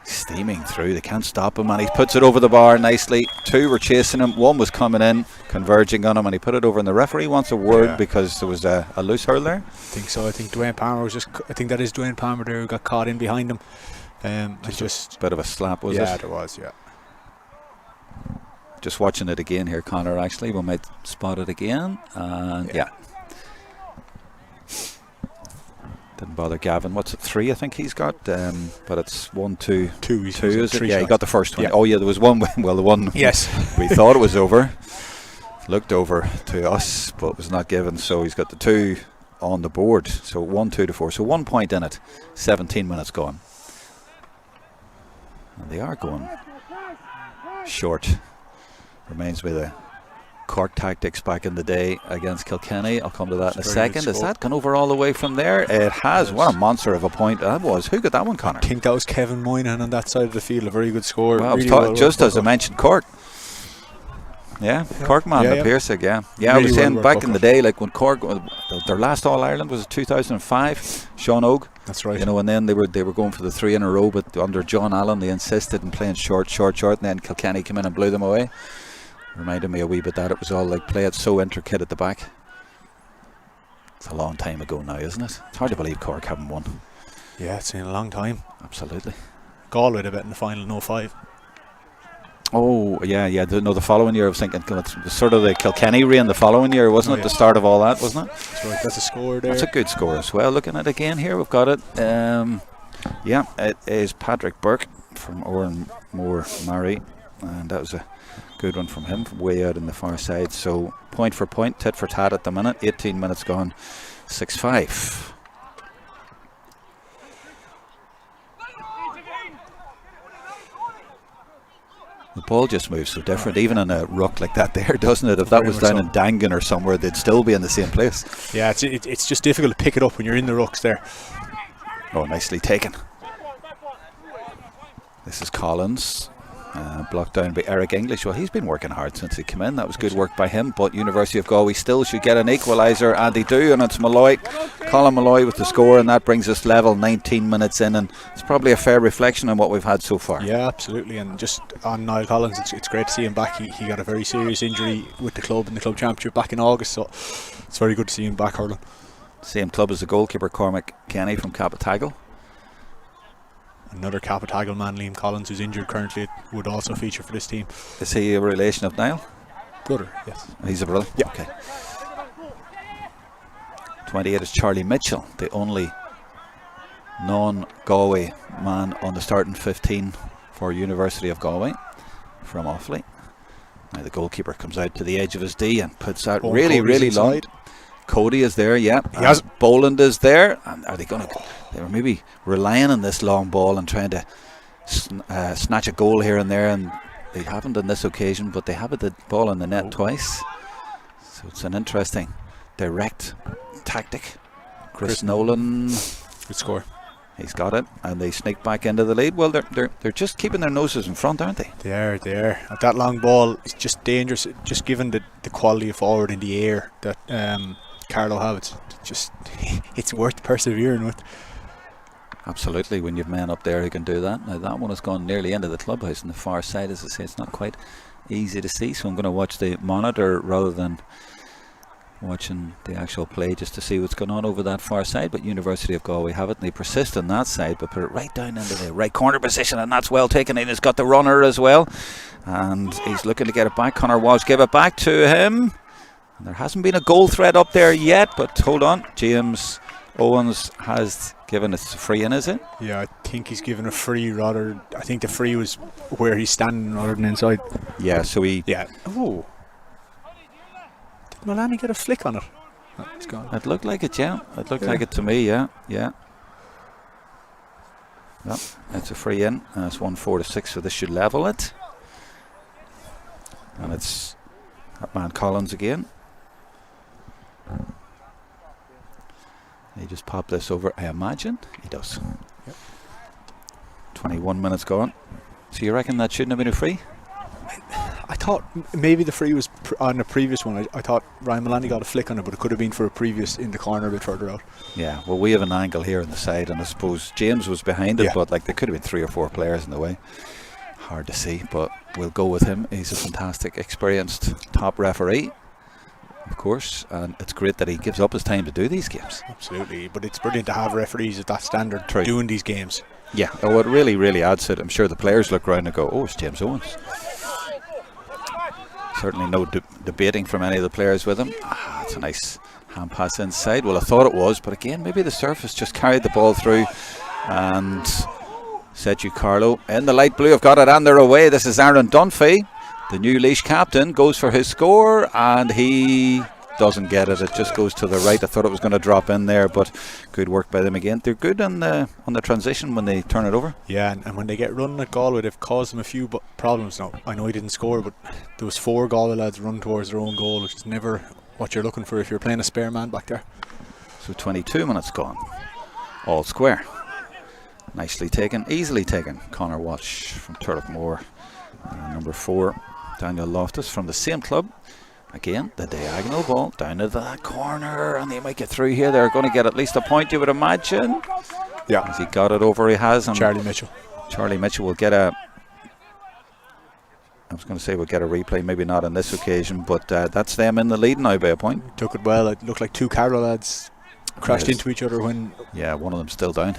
Steaming through, they can't stop him, and he puts it over the bar nicely. Two were chasing him, one was coming in, converging on him, and he put it over, and the referee wants a word because there was a loose hurl there. I think so. I think Dwayne Palmer was I think that is Dwayne Palmer there who got caught in behind him. Just a bit of a slap, was it? Yeah, there was, yeah. Just watching it again here, Conor, actually, we might spot it again, and yeah. Didn't bother Gavin. What's it, 3 I think he's got, but it's 1, 2, 2 is it? Yeah, he got the first one. Yeah. Oh yeah, there was one, well the one yes. we thought it was over, looked over to us but was not given, so he's got the 2 on the board, so 1, 2 to 4, so 1 point in it, 17 minutes gone, and they are going short. Reminds me of the Cork tactics back in the day against Kilkenny. I'll come to that in a second. Has that gone over all the way from there? It has. What a monster of a point that was. Who got that one, Conor? I think that was Kevin Moynihan on that side of the field. A very good score. Well, really just as I mentioned Cork. Yeah, Cork man, the Pearsick, yeah. Yeah, really I was saying back in the day, like when Cork, their last All-Ireland was 2005, Sean Ogue. That's right. You know, and then they were going for the 3 in a row, but under John Allen, they insisted in playing short, and then Kilkenny came in and blew them away. Reminded me a wee bit that it was all like play it so intricate at the back. It's a long time ago now, isn't it? It's hard to believe Cork haven't won. Yeah, it's been a long time. Absolutely. Galway had bet in the final in 05. Oh yeah. The following year I was thinking it's sort of the Kilkenny reign the following year, wasn't it? The start of all that, wasn't it? That's right. That's a score there. That's a good score as well. Looking at it again here, we've got it. Yeah, it is Patrick Burke from Oranmore Mary, and that was a good one from him from way out in the far side. So point for point, tit for tat at the minute. 18 minutes gone, 6-5. The ball just moves so different, even in a ruck like that there, doesn't it? If that was down in Dangan or somewhere, they'd still be in the same place. Yeah, it's just difficult to pick it up when you're in the rucks there. Oh, nicely taken. This is Collins. Blocked down by Eric English. Well, he's been working hard since he came in. That was good work by him, but University of Galway still should get an equaliser, and they do, and it's Malloy, Colin Malloy with the score, and that brings us level 19 minutes in, and it's probably a fair reflection on what we've had so far. Yeah, absolutely. And just on Niall Collins, it's great to see him back. He got a very serious injury with the club in the club championship back in August, so it's very good to see him back hurling. Same club as the goalkeeper Cormac Kenny from Capatagal. Another Capatagal man, Liam Collins, who's injured currently, would also feature for this team. Is he a relation of Niall? Brother, yes. He's a brother? Yeah. Okay. 28 is Charlie Mitchell, the only non-Galway man on the starting 15 for University of Galway from Offaly. Now the goalkeeper comes out to the edge of his D and puts out Oh, really, Cody's really long. inside. Cody is there, yeah. He has. Boland is there. And are they going to... They were maybe relying on this long ball and trying to snatch a goal here and there, and they haven't on this occasion, but they have the ball in the net twice. So it's an interesting direct tactic. Chris Nolan, Good score. he's got it, and they sneak back into the lead. Well, they're just keeping their noses in front, aren't they? They are. That long ball is just dangerous. Just given the quality of forward in the air that Carlow have, it's worth persevering with. Absolutely, when you've men up there who can do that. Now that one has gone nearly into the clubhouse on the far side. As I say, it's not quite easy to see, so I'm going to watch the monitor rather than watching the actual play, just to see what's going on over that far side. But University of Galway have it, and they persist on that side, but put it right down into the right corner position, and that's well taken in. He's got the runner as well, and he's looking to get it back. Conor Walsh give it back to him. And there hasn't been a goal threat up there yet, but hold on, James Owens has given it a free in, is it? Yeah, I think he's given a free rather. I think the free was where he's standing rather than inside. Yeah, so he... Yeah. Oh. Did Milani get a flick on it? Oh, it's gone. It looked like it, yeah. It looked like it to me, yeah. Yep, it's a free in, and it's 1-4-6, so this should level it. And it's that man Collins again. He just popped this over, I imagine. He does. Yep. 21 minutes gone. So you reckon that shouldn't have been a free? I thought maybe the free was on the previous one. I thought Ryan Milani got a flick on it, but it could have been for a previous in the corner a bit further out. Yeah, well, we have an angle here on the side, and I suppose James was behind it, but like there could have been 3 or 4 players in the way. Hard to see, but we'll go with him. He's a fantastic, experienced top referee, of course, and it's great that he gives up his time to do these games. Absolutely, but it's brilliant to have referees at that standard doing these games. Yeah, oh, it really, really adds to it. I'm sure the players look around and go, oh, it's James Owens. Certainly no debating from any of the players with him. It's a nice hand pass inside. Well, I thought it was, but again, maybe the surface just carried the ball through, and SETU Carlow in the light blue have got it, and they're away. This is Aaron Dunphy, the new Laois captain, goes for his score, and he doesn't get it. It just goes to the right. I thought it was going to drop in there, but good work by them again. They're good on the transition when they turn it over. Yeah, and when they get running at Galway, they've caused them a few problems. Now, I know he didn't score, but there was 4 Galway lads run towards their own goal, which is never what you're looking for if you're playing a spare man back there. So 22 minutes gone. All square. Nicely taken, easily taken. Conor Walsh from Turlough. Number 4, Daniel Loftus from the same club. Again, the diagonal ball down to that corner, and they might get through here. They're going to get at least a point, you would imagine. Yeah. Has he got it over? He has. And Charlie Mitchell will get a... I was going to say we'll get a replay, maybe not on this occasion, but that's them in the lead now by a point. Took it well. It looked like 2 Carlow lads crashed into each other when... Yeah, one of them still down.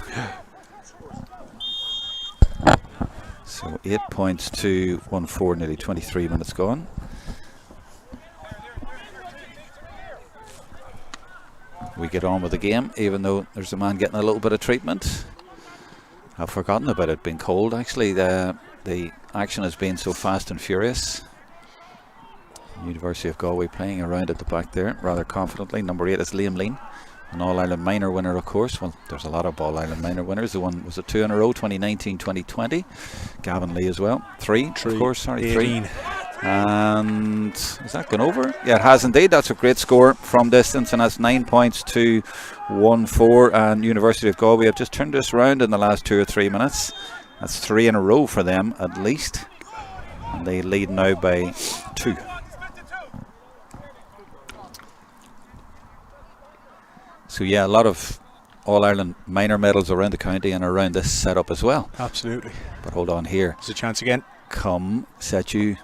So 8 points to 1-4, nearly 23 minutes gone. We get on with the game, even though there's a man getting a little bit of treatment. I've forgotten about it being cold, actually. The action has been so fast and furious. University of Galway playing around at the back there rather confidently. Number 8 is Liam Lean, an All-Ireland minor winner, of course. Well, there's a lot of All-Ireland minor winners. The one was 2 in a row, 2019-2020. Gavin Lee as well. 3, of course, sorry, 18. 3. And has that gone over? Yeah, it has indeed. That's a great score from distance, and that's 9 points to 1-4. And University of Galway have just turned this round in the last 2 or 3 minutes. That's 3 in a row for them at least, and they lead now by 2. So yeah, a lot of All-Ireland minor medals around the county and around this setup as well. Absolutely. But hold on here. There's a chance again. Come SETU.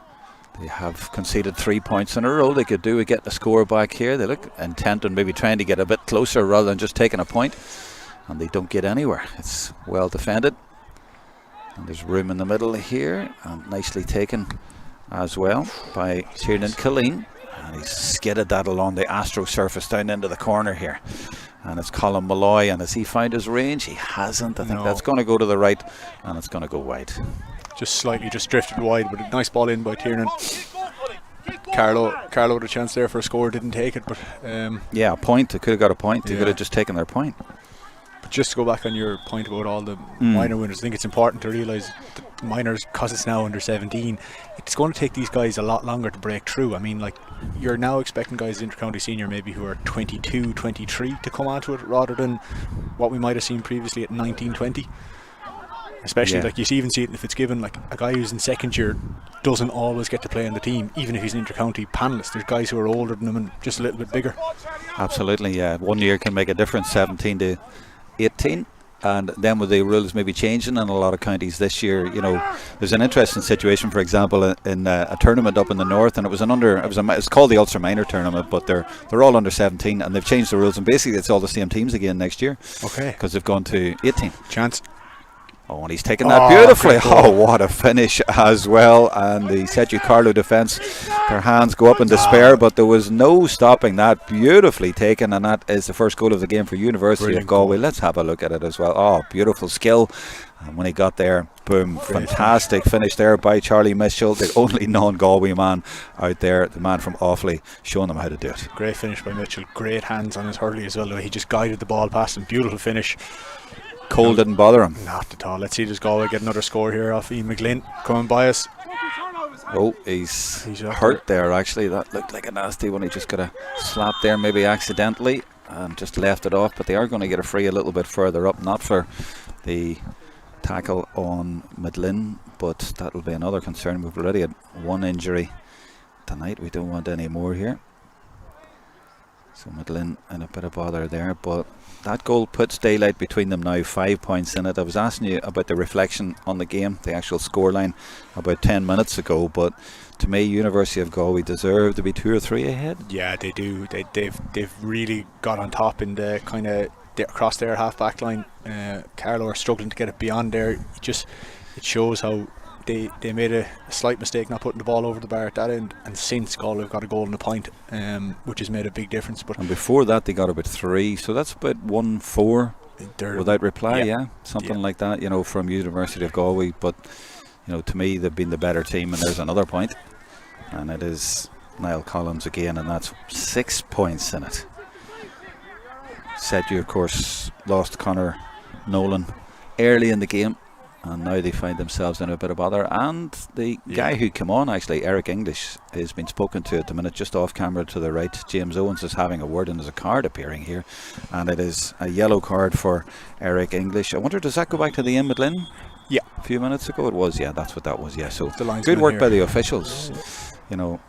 They have conceded 3 points in a row. They could do with getting a score back here. They look intent on maybe trying to get a bit closer rather than just taking a point, and they don't get anywhere. It's well defended, and there's room in the middle here, and nicely taken as well by Tiernan Killeen, and he's skidded that along the Astro surface down into the corner here. And it's Colin Malloy, and has he found his range? He hasn't. I think that's going to go to the right, and it's going to go wide. Just slightly, just drifted wide, but a nice ball in by Tiernan. Carlow had a chance there for a score, didn't take it, but yeah, a point. They could have got a point. They Yeah. could have just taken their point. But just to go back on your point about all the minor winners, I think it's important to realise that minors, because it's now under 17, it's going to take these guys a lot longer to break through. I mean, like, you're now expecting guys inter-county senior maybe who are 22, 23 to come onto it, rather than what we might have seen previously at 19, 20. Especially, Yeah. like, you even see it in the Fitzgibbon, like, a guy who's in second year doesn't always get to play on the team, even if he's an inter-county panellist. There's guys who are older than him and just a little bit bigger. Absolutely, yeah. 1 year can make a difference, 17 to 18. And then with the rules maybe changing in a lot of counties this year, you know, there's an interesting situation. For example, in a tournament up in the north, and it's called the Ulster Minor Tournament, but they're all under 17, and they've changed the rules, and basically it's all the same teams again next year. Okay. Because they've gone to 18. Chance. Oh, and he's taken that beautifully. Oh, what a finish as well. And the SETU Carlow defence, their hands go up in despair, but there was no stopping that. Beautifully taken, and that is the first goal of the game for University of Galway. Let's have a look at it as well. Oh, beautiful skill. And when he got there, boom, fantastic finish there by Charlie Mitchell, the only non-Galway man out there, the man from Offaly, showing them how to do it. Great finish by Mitchell. Great hands on his hurley as well. He just guided the ball past him. Beautiful finish. Cole didn't bother him. Not at all. Let's see, does Galway get another score here off Ian McGlynn coming by us. Oh, he's hurt there actually. That looked like a nasty one. He just got a slap there, maybe accidentally, and just left it off. But they are going to get a free a little bit further up, not for the tackle on Midlin, but that'll be another concern. We've already had one injury tonight. We don't want any more here. So Midlin in a bit of bother there, but that goal puts daylight between them now, 5 points in it. I was asking you about the reflection on the game, the actual scoreline, about 10 minutes ago, but to me, University of Galway deserve to be 2 or 3 ahead. Yeah, they do. They've really got on top in the kind of across their half-back line. Carlow are struggling to get it beyond there. It shows how they made a slight mistake not putting the ball over the bar at that end, and since Galway have got a goal and a point, which has made a big difference. But and before that they got about 3, so that's about 1-4 without reply, something like that, you know, from University of Galway. But you know, to me, they've been the better team, and there's another point, and it is Niall Collins again, and that's 6 points in it. SETU, of course, lost Conor Nolan early in the game, and now they find themselves in a bit of bother. And the guy who came on, actually, Eric English, has been spoken to at the minute, just off camera to the right. James Owens is having a word, and there's a card appearing here, and it is a yellow card for Eric English. I wonder, does that go back to the Ian McGlynn? Yeah, a few minutes ago it was. Yeah, that's what that was. Yeah, so good work by the officials, you know,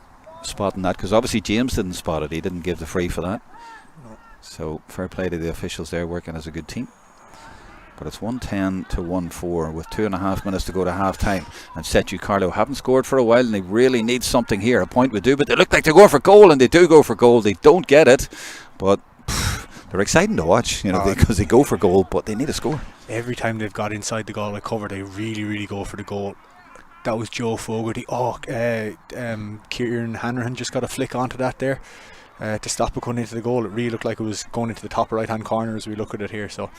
spotting that, because obviously James didn't spot it. He didn't give the free for that. So fair play to the officials there, working as a good team. But it's 1-10 to 1-4 with 2.5 minutes to go to half time, and SETU Carlow haven't scored for a while, and they really need something here. A point would do, but they look like they're going for goal, and they do go for goal. They don't get it, but they're exciting to watch, you know, because they go for goal, but they need a score. Every time they've got inside the Galway cover, they really go for the goal. That was Joe Fogarty. Kieran Hanrahan just got a flick onto that there to stop it going into the goal. It really looked like it was going into the top right hand corner as we look at it here. So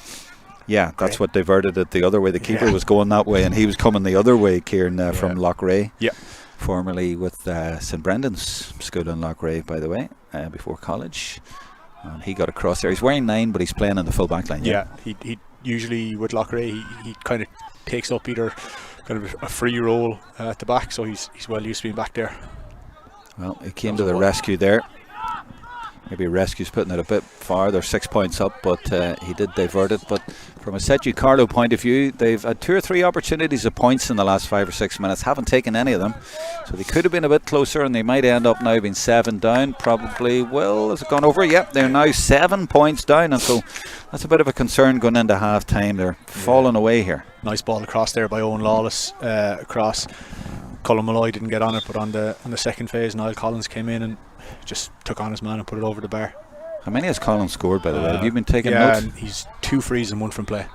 yeah, that's what diverted it the other way. The keeper was going that way, and he was coming the other way, Kieran, from Loughrea. Yeah. Formerly with St Brendan's School in Loughrea, by the way, before college. And he got across there. He's wearing 9, but he's playing in the full back line. Yeah, he usually with Loughrea, he kind of takes up either kind of a free role at the back, so he's well used to being back there. Well, he came to the rescue there. Maybe Rescue's putting it a bit far. They're 6 points up, but he did divert it. But from a SETU Carlow point of view, they've had 2 or 3 opportunities of points in the last 5 or 6 minutes. Haven't taken any of them. So they could have been a bit closer, and they might end up now being 7 down. Probably will. Has it gone over? Yep, they're now 7 points down. And so that's a bit of a concern going into half time. They're falling away here. Nice ball across there by Owen Lawless. Across. Colin Malloy didn't get on it, but on the second phase, Niall Collins came in and just took on his man and put it over the bar. How many has Colin scored, by the way? Have you been taking notes? Yeah, he's 2 frees and 1 from play,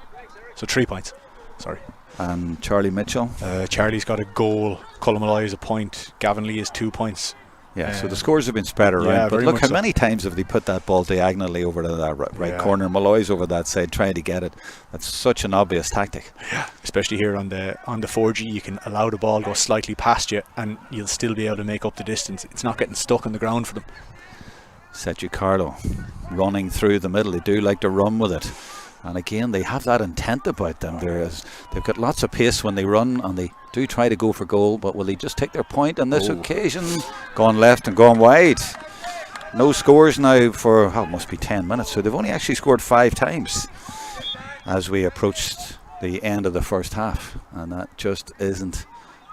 so 3 points. Sorry. And Charlie Mitchell? Charlie's got a goal. Colin Malloy is a point. Gavin Lee is 2 points. Yeah, so the scores have been spread around, yeah, but look how so. many times have they put that ball diagonally over to that right corner. Malloy's over that side trying to get it. That's such an obvious tactic. Yeah, especially here on the 4G, you can allow the ball to go slightly past you and you'll still be able to make up the distance. It's not getting stuck on the ground for them. SETU Carlow running through the middle. They do like to run with it. And again, they have that intent about them. They've got lots of pace when they run, and they do try to go for goal, but will they just take their point on this occasion? Gone left and gone wide. No scores now for, it must be 10 minutes. So they've only actually scored 5 times as we approached the end of the first half. And that just isn't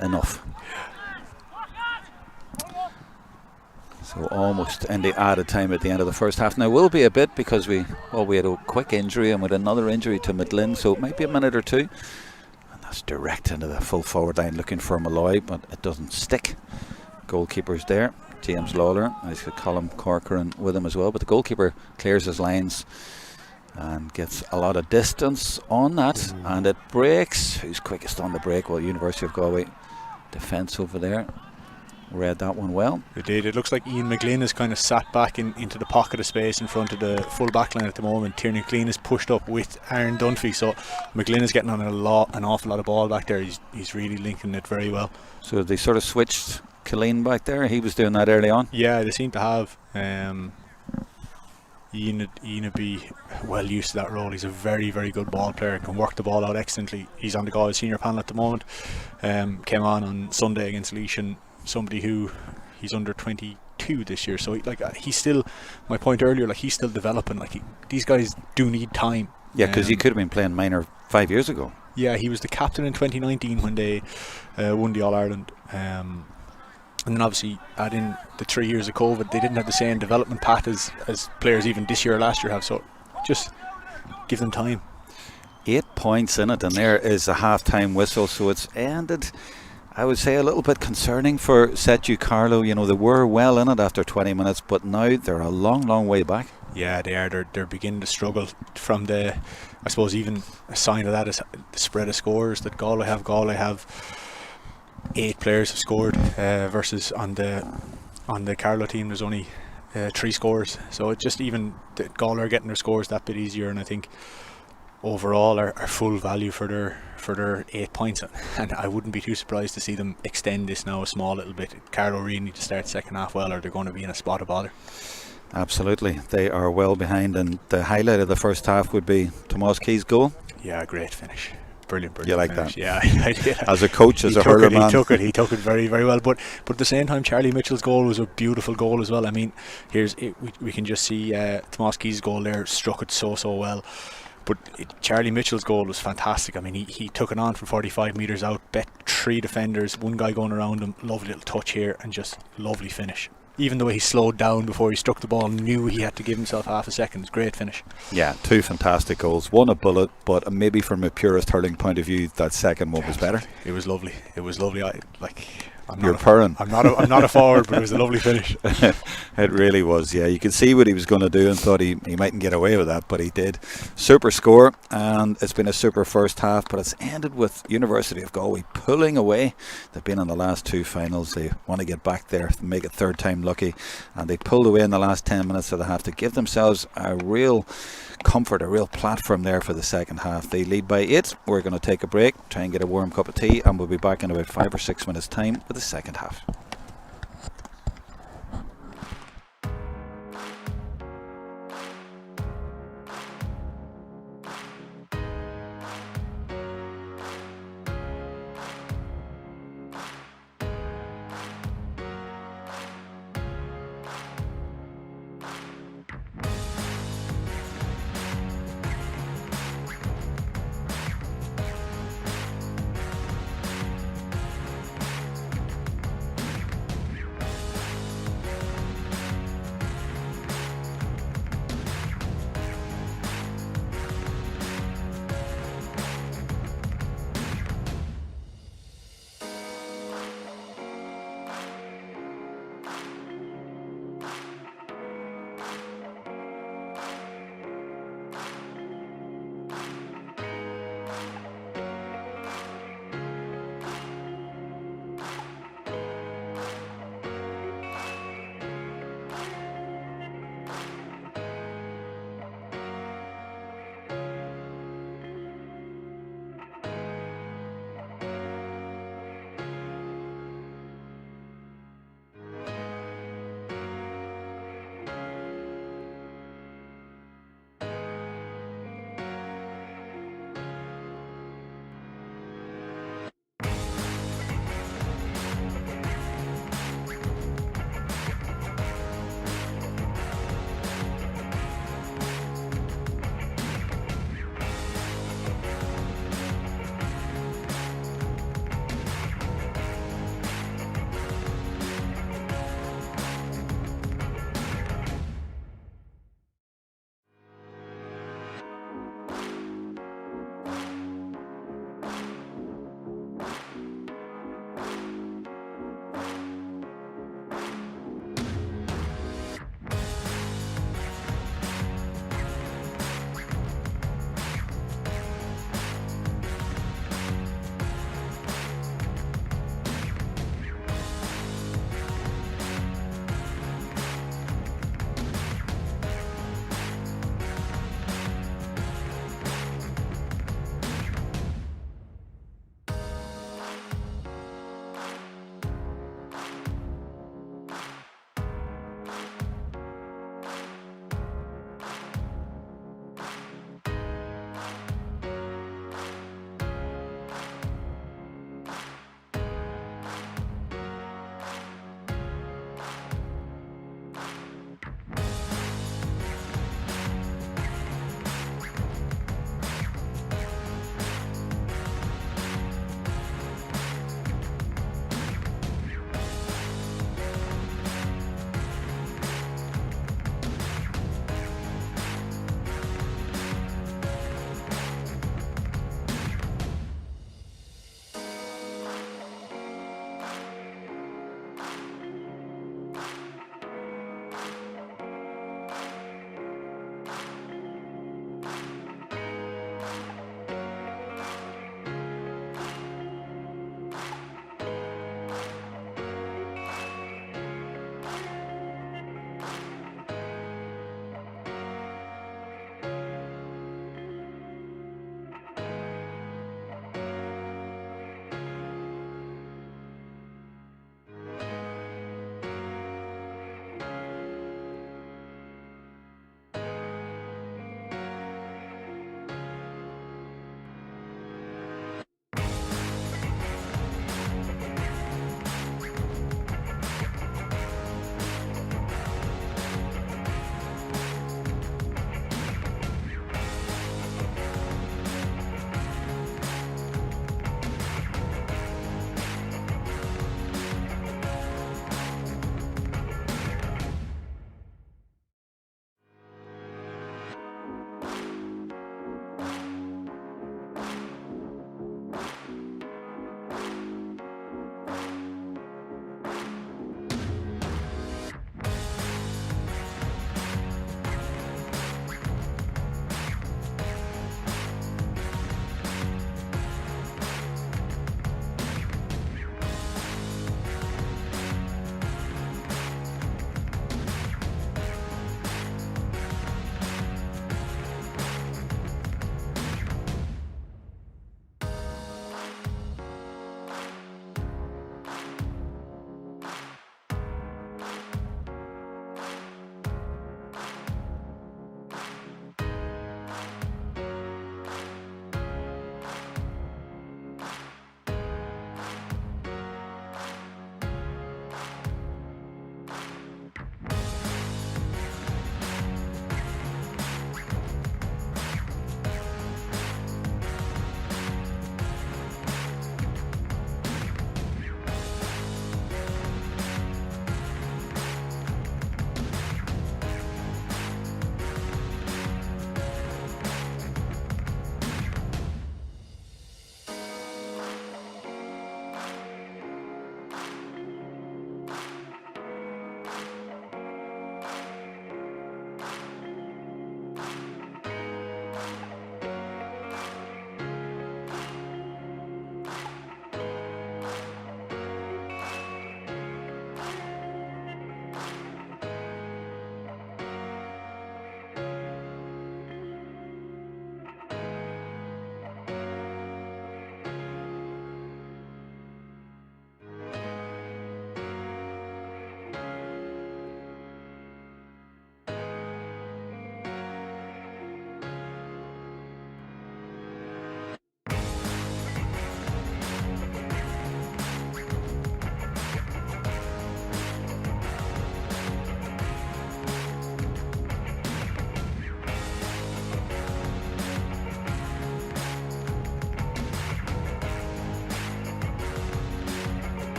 enough. So almost in the added time at the end of the first half. Now will be a bit because we had a quick injury and with another injury to Midlin, so it might be a minute or two. And that's direct into the full forward line looking for Malloy, but it doesn't stick. Goalkeeper's there, James Lawler. He's got Colin Corcoran with him as well, but the goalkeeper clears his lines and gets a lot of distance on that, and it breaks. Who's quickest on the break? Well, University of Galway defence over there. Read that one well. It did. It looks like Ian McGlynn is kind of sat back into the pocket of space in front of the full back line at the moment. Tierney McLean is pushed up with Aaron Dunphy, so McGlynn is getting on an awful lot of ball back there. He's really linking it very well. So they sort of switched Killeen back there. He was doing that early on. Yeah, they seem to have. Ian would be well used to that role. He's a very, very good ball player, can work the ball out excellently. He's on the Galway senior panel at the moment. Came on Sunday against Laois, and somebody who he's under 22 this year, so he's still, my point earlier, he's still developing. These guys do need time. Yeah, because he could have been playing minor 5 years ago. Yeah, he was the captain in 2019 when they won the All-Ireland, and then obviously add in the 3 years of COVID, they didn't have the same development path as players even this year or last year have, so just give them time. 8 points in it, and there is a half-time whistle, so it's ended, I would say, a little bit concerning for SETU Carlow. You know, they were well in it after 20 minutes, but now they're a long, long way back. Yeah, they are. They're beginning to struggle from I suppose even a sign of that is the spread of scores that Galway have. Galway have 8 players have scored versus on the Carlow team there's only 3 scores. So it's just even the Galway are getting their scores that bit easier, and I think overall are full value for their 8 points, and I wouldn't be too surprised to see them extend this now a small little bit. Carlow really need to start second half well, or they're going to be in a spot of bother. Absolutely, they are well behind, and the highlight of the first half would be Tomas Key's goal. Yeah, great finish. Brilliant. You like finish. That? Yeah, I did. As a coach, as a hurler man. He took it very, very well. But at the same time, Charlie Mitchell's goal was a beautiful goal as well. I mean, we can just see Tomas Key's goal there, struck it so well. But Charlie Mitchell's goal was fantastic. I mean, he took it on from 45 metres out, bet 3 defenders, one guy going around him, lovely little touch here, and just lovely finish. Even the way he slowed down before he struck the ball, knew he had to give himself half a second. Great finish. Yeah, 2 fantastic goals. One a bullet, but maybe from a purist hurling point of view, that second one was better. It was lovely. You're purring. I'm not a forward, but it was a lovely finish. It really was. Yeah, you could see what he was going to do and thought he mightn't get away with that, but he did. Super score, and it's been a super first half, but it's ended with University of Galway pulling away. They've been in the last 2 finals. They want to get back there, make it third time lucky, and they pulled away in the last 10 minutes of the half to give themselves a real comfort, a real platform there for the second half. They lead by 8. We're going to take a break, try and get a warm cup of tea, and we'll be back in about 5 or 6 minutes time with the second half.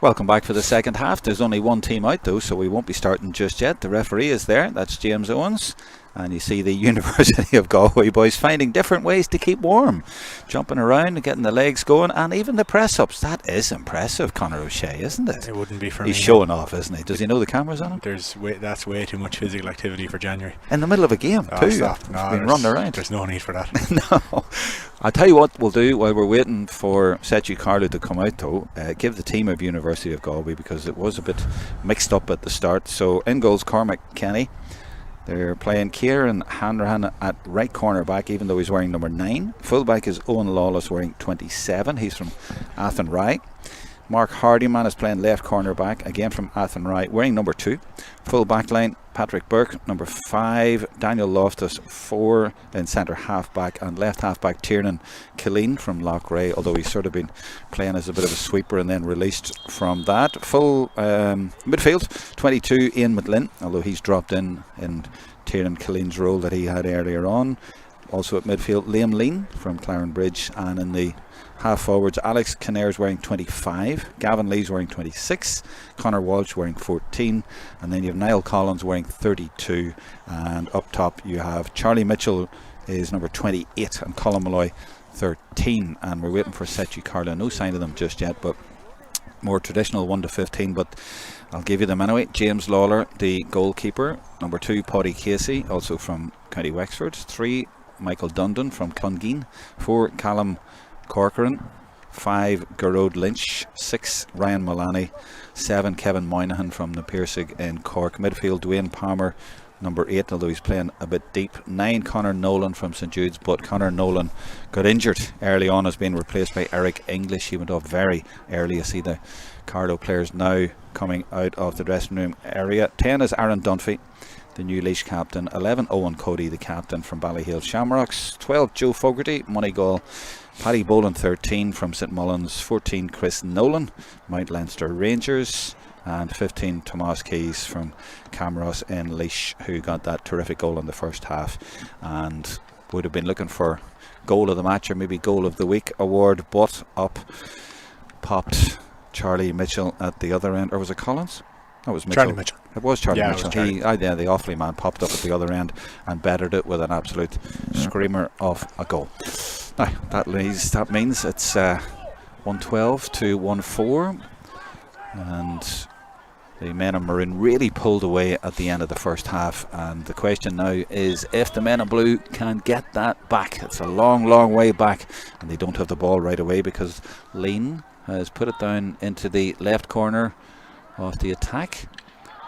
Welcome back for the second half. There's only one team out though, so we won't be starting just yet. The referee is there, that's James Owens. And you see the University of Galway boys finding different ways to keep warm. Jumping around and getting the legs going, and even the press-ups. That is impressive, Conor O'Shea, isn't it? It wouldn't be for He's me. showing off, isn't he? Does he know the camera's on him? That's way too much physical activity for January. In the middle of a game, too. Stop. No, been running around. There's no need for that. No. I'll tell you what we'll do while we're waiting for SETU Carlow to come out, though. Give the team of University of Galway, because it was a bit mixed up at the start. So in goals, Cormac Kenny. They're playing Kieran Hanrahan at right corner back, even though he's wearing number 9. Fullback is Owen Lawless, wearing 27. He's from Athenry. Mark Hardyman is playing left corner back, again from Athenry, wearing number 2. Full back line, Patrick Burke, number 5. Daniel Loftus, 4 in centre half back, and left half back Tiernan Killeen from Loughrea, although he's sort of been playing as a bit of a sweeper and then released from that. Full midfield, 22 Ian McLinn, although he's dropped in Tiernan Killeen's role that he had earlier on. Also at midfield, Liam Lean from Clarenbridge, and in the half forwards, Alex Kinnair's wearing 25, Gavin Lee's wearing 26, Conor Walsh wearing 14, and then you have Niall Collins wearing 32, and up top you have Charlie Mitchell is number 28 and Colin Malloy 13, and we're waiting for SETU Carlow. No sign of them just yet, but more traditional 1 to 15, but I'll give you them anyway. James Lawler, the goalkeeper. Number 2, Paddy Casey, also from County Wexford. 3, Michael Dundon from Clongeen. 4, Callum Corcoran. 5, Gerard Lynch. 6, Ryan Mullaney. 7, Kevin Moynihan from the Piercing in Cork. Midfield, Dwayne Palmer, number 8, although he's playing a bit deep. 9, Conor Nolan from St Jude's, but Conor Nolan got injured early on, as being replaced by Eric English. He went off very early. You see the Carlow players now coming out of the dressing room area. 10 is Aaron Dunphy, the new Laois captain. 11, Owen Cody, the captain from Ballyhale Shamrocks. 12, Joe Fogarty, Moneygall. Paddy Boland, 13 from St Mullins. 14, Chris Nolan, Mount Leinster Rangers. And 15, Tomas Keys from Camross in Laois, who got that terrific goal in the first half and would have been looking for goal of the match or maybe goal of the week award, but up popped Charlie Mitchell at the other end. Or was it Collins? That was Mitchell. Charlie Mitchell. It was Charlie Mitchell. It was Charlie. The Offaly man popped up at the other end and bettered it with an absolute screamer of a goal. Now, that means it's 112 to 1-4, and the men in maroon really pulled away at the end of the first half, and the question now is if the men in blue can get that back. It's a long, long way back, and they don't have the ball right away because Lean has put it down into the left corner of the attack,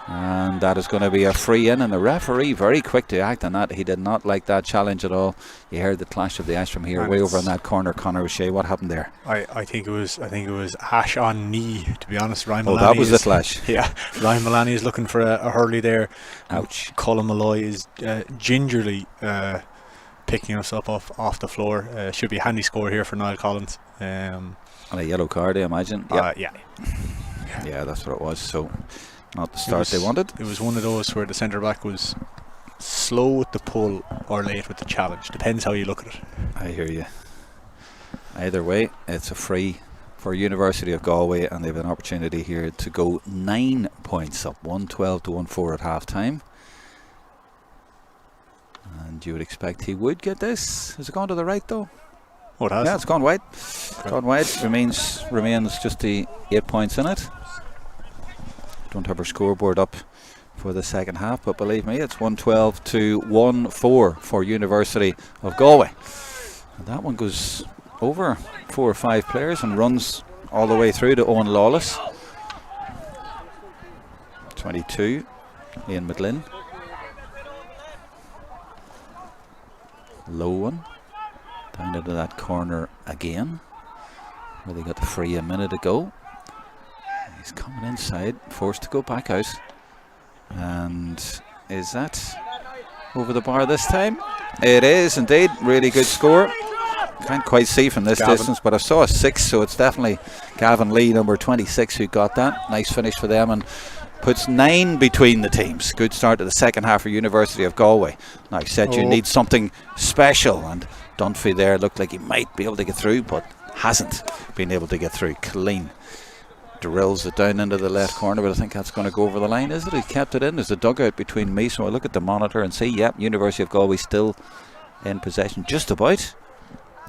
and that is going to be a free in, and the referee very quick to act on that. He did not like that challenge at all. You heard the clash of the ice from here, and way over in that corner. Conor O'Shea, what happened there? I think it was ash on knee, to be honest. Ryan Mullaney, that was the clash. Yeah, Ryan Mullaney is looking for a hurley there. Ouch. Colin Malloy is gingerly picking us up off the floor. Should be a handy score here for Niall Collins. And a yellow card, I imagine. Yeah, that's what it was. So not the start they wanted. It was one of those where the centre back was slow with the pull or late with the challenge. Depends how you look at it. I hear you. Either way, it's a free for University of Galway, and they have an opportunity here to go 9 points up, 112 to 1-4 at half time. And you would expect he would get this. Has it gone to the right though? Oh, it has. Yeah, it's gone wide. Okay. Gone wide. Remains just the 8 points in it. Don't have our scoreboard up for the second half, but believe me, it's 112 to 1-4 for University of Galway. And that one goes over 4 or 5 players and runs all the way through to Owen Lawless. 22, Ian McLinn. Low one. Down into that corner again, where they got the free a minute ago. He's coming inside, forced to go back out. And is that over the bar this time? It is indeed. Really good score. Can't quite see from this distance, but I saw a 6, so it's definitely Gavin Lee, number 26, who got that. Nice finish for them, and puts 9 between the teams. Good start to the second half for University of Galway. Now, SETU needs something special, and Dunphy there looked like he might be able to get through, but hasn't been able to get through. Clean drills it down into the left corner, but I think that's going to go over the line, is it? He kept it in. There's a dugout between me, so I look at the monitor and see, yep, University of Galway still in possession, just about.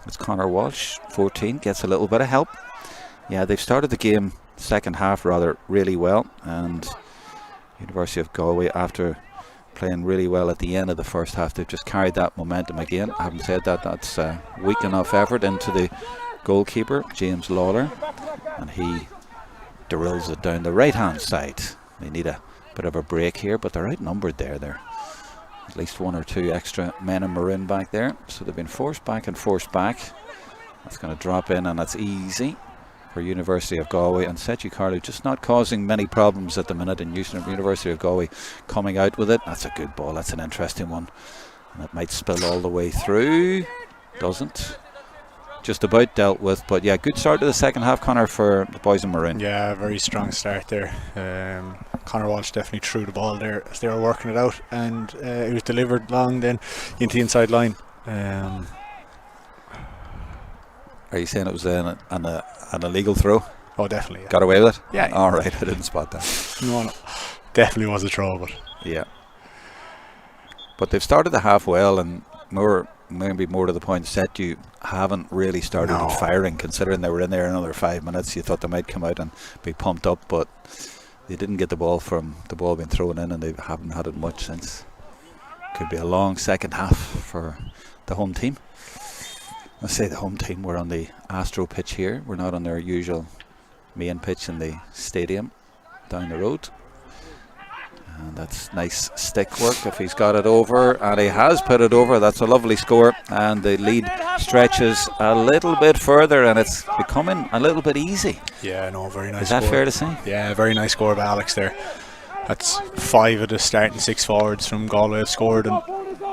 It's Conor Walsh, 14, gets a little bit of help. Yeah, they've started the game second half really well, and University of Galway, after playing really well at the end of the first half, they've just carried that momentum again. Having said that, that's weak enough effort into the goalkeeper, James Lawler, and he drills it down the right hand side. They need a bit of a break here, but they're outnumbered there. They're at least one or two extra men in maroon back there, so they've been forced back and forced back. That's going to drop in, and that's easy for University of Galway. And SETU Carlow just not causing many problems at the minute, and University of Galway coming out with it. That's a good ball, that's an interesting one, and it might spill all the way through. Doesn't. Just about dealt with, but yeah, good start to the second half, Conor, for the boys in maroon. Yeah, very strong start there. Conor Walsh definitely threw the ball there as they were working it out, and it was delivered long then into the inside line. Are you saying it was an illegal throw? Oh, definitely. Yeah. Got away with it? Yeah. All right, I didn't spot that. No, definitely was a throw, but yeah. But they've started the half well, and maybe more to the point, SETU haven't really started firing, considering they were in there another 5 minutes. You thought they might come out and be pumped up, but they didn't get the ball from the ball being thrown in, and they haven't had it much since. Could be a long second half for the home team. I say the home team, we're on the Astro pitch here. We're not on their usual main pitch in the stadium down the road. And that's nice stick work if he's got it over, and he has put it over. That's a lovely score, and the lead stretches a little bit further, and it's becoming a little bit easy. Yeah, no, very nice. Is that score. fair to say? Yeah, very nice score by Alex there. That's 5 of the starting 6 forwards from Galway have scored, and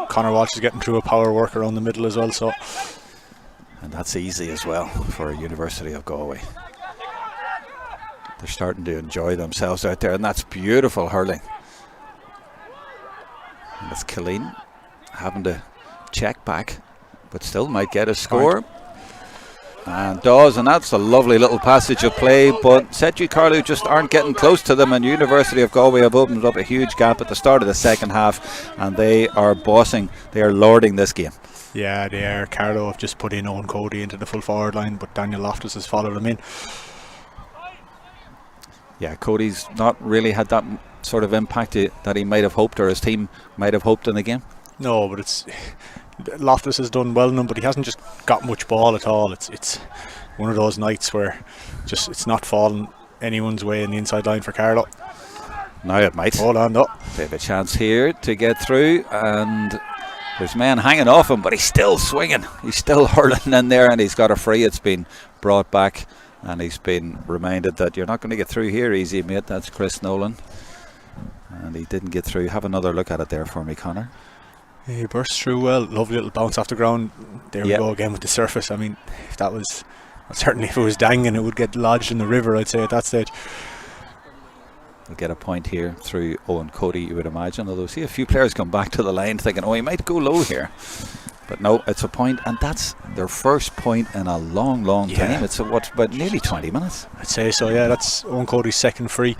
Conor Walsh is getting through a power work around the middle as well. So, and that's easy as well for University of Galway. They're starting to enjoy themselves out there, and that's beautiful hurling. And it's Killeen having to check back, but still might get a score. And does, and that's a lovely little passage of play, but SETU Carlow just aren't getting close to them, and University of Galway have opened up a huge gap at the start of the second half, and they are bossing, they are lording this game. Yeah, they are. Carlow have just put in Owen Cody into the full forward line, but Daniel Loftus has followed him in. Yeah, Cody's not really had that sort of impact that he might have hoped, or his team might have hoped in the game. No, but it's Loftus has done well enough, but he hasn't just got much ball at all. It's one of those nights where just it's not falling anyone's way in the inside line for Carlow. Now it might. Hold on, though. They have a chance here to get through, and there's men hanging off him, but he's still swinging. He's still hurling in there, and he's got a free. It's been brought back, and he's been reminded that you're not going to get through here easy, mate. That's Chris Nolan, and he didn't get through. Have another look at it there for me, Conor. He burst through well. Lovely little bounce off the ground. There we go again with the surface. I mean, if that was, certainly if it was dangling, it would get lodged in the river, I'd say, at that stage. We'll get a point here through Owen Cody, you would imagine, although see a few players come back to the line thinking, oh, he might go low here. But no, it's a point, and that's their first point in a long time. It's about nearly 20 minutes. I'd say so, yeah. That's Owen Cody's second free.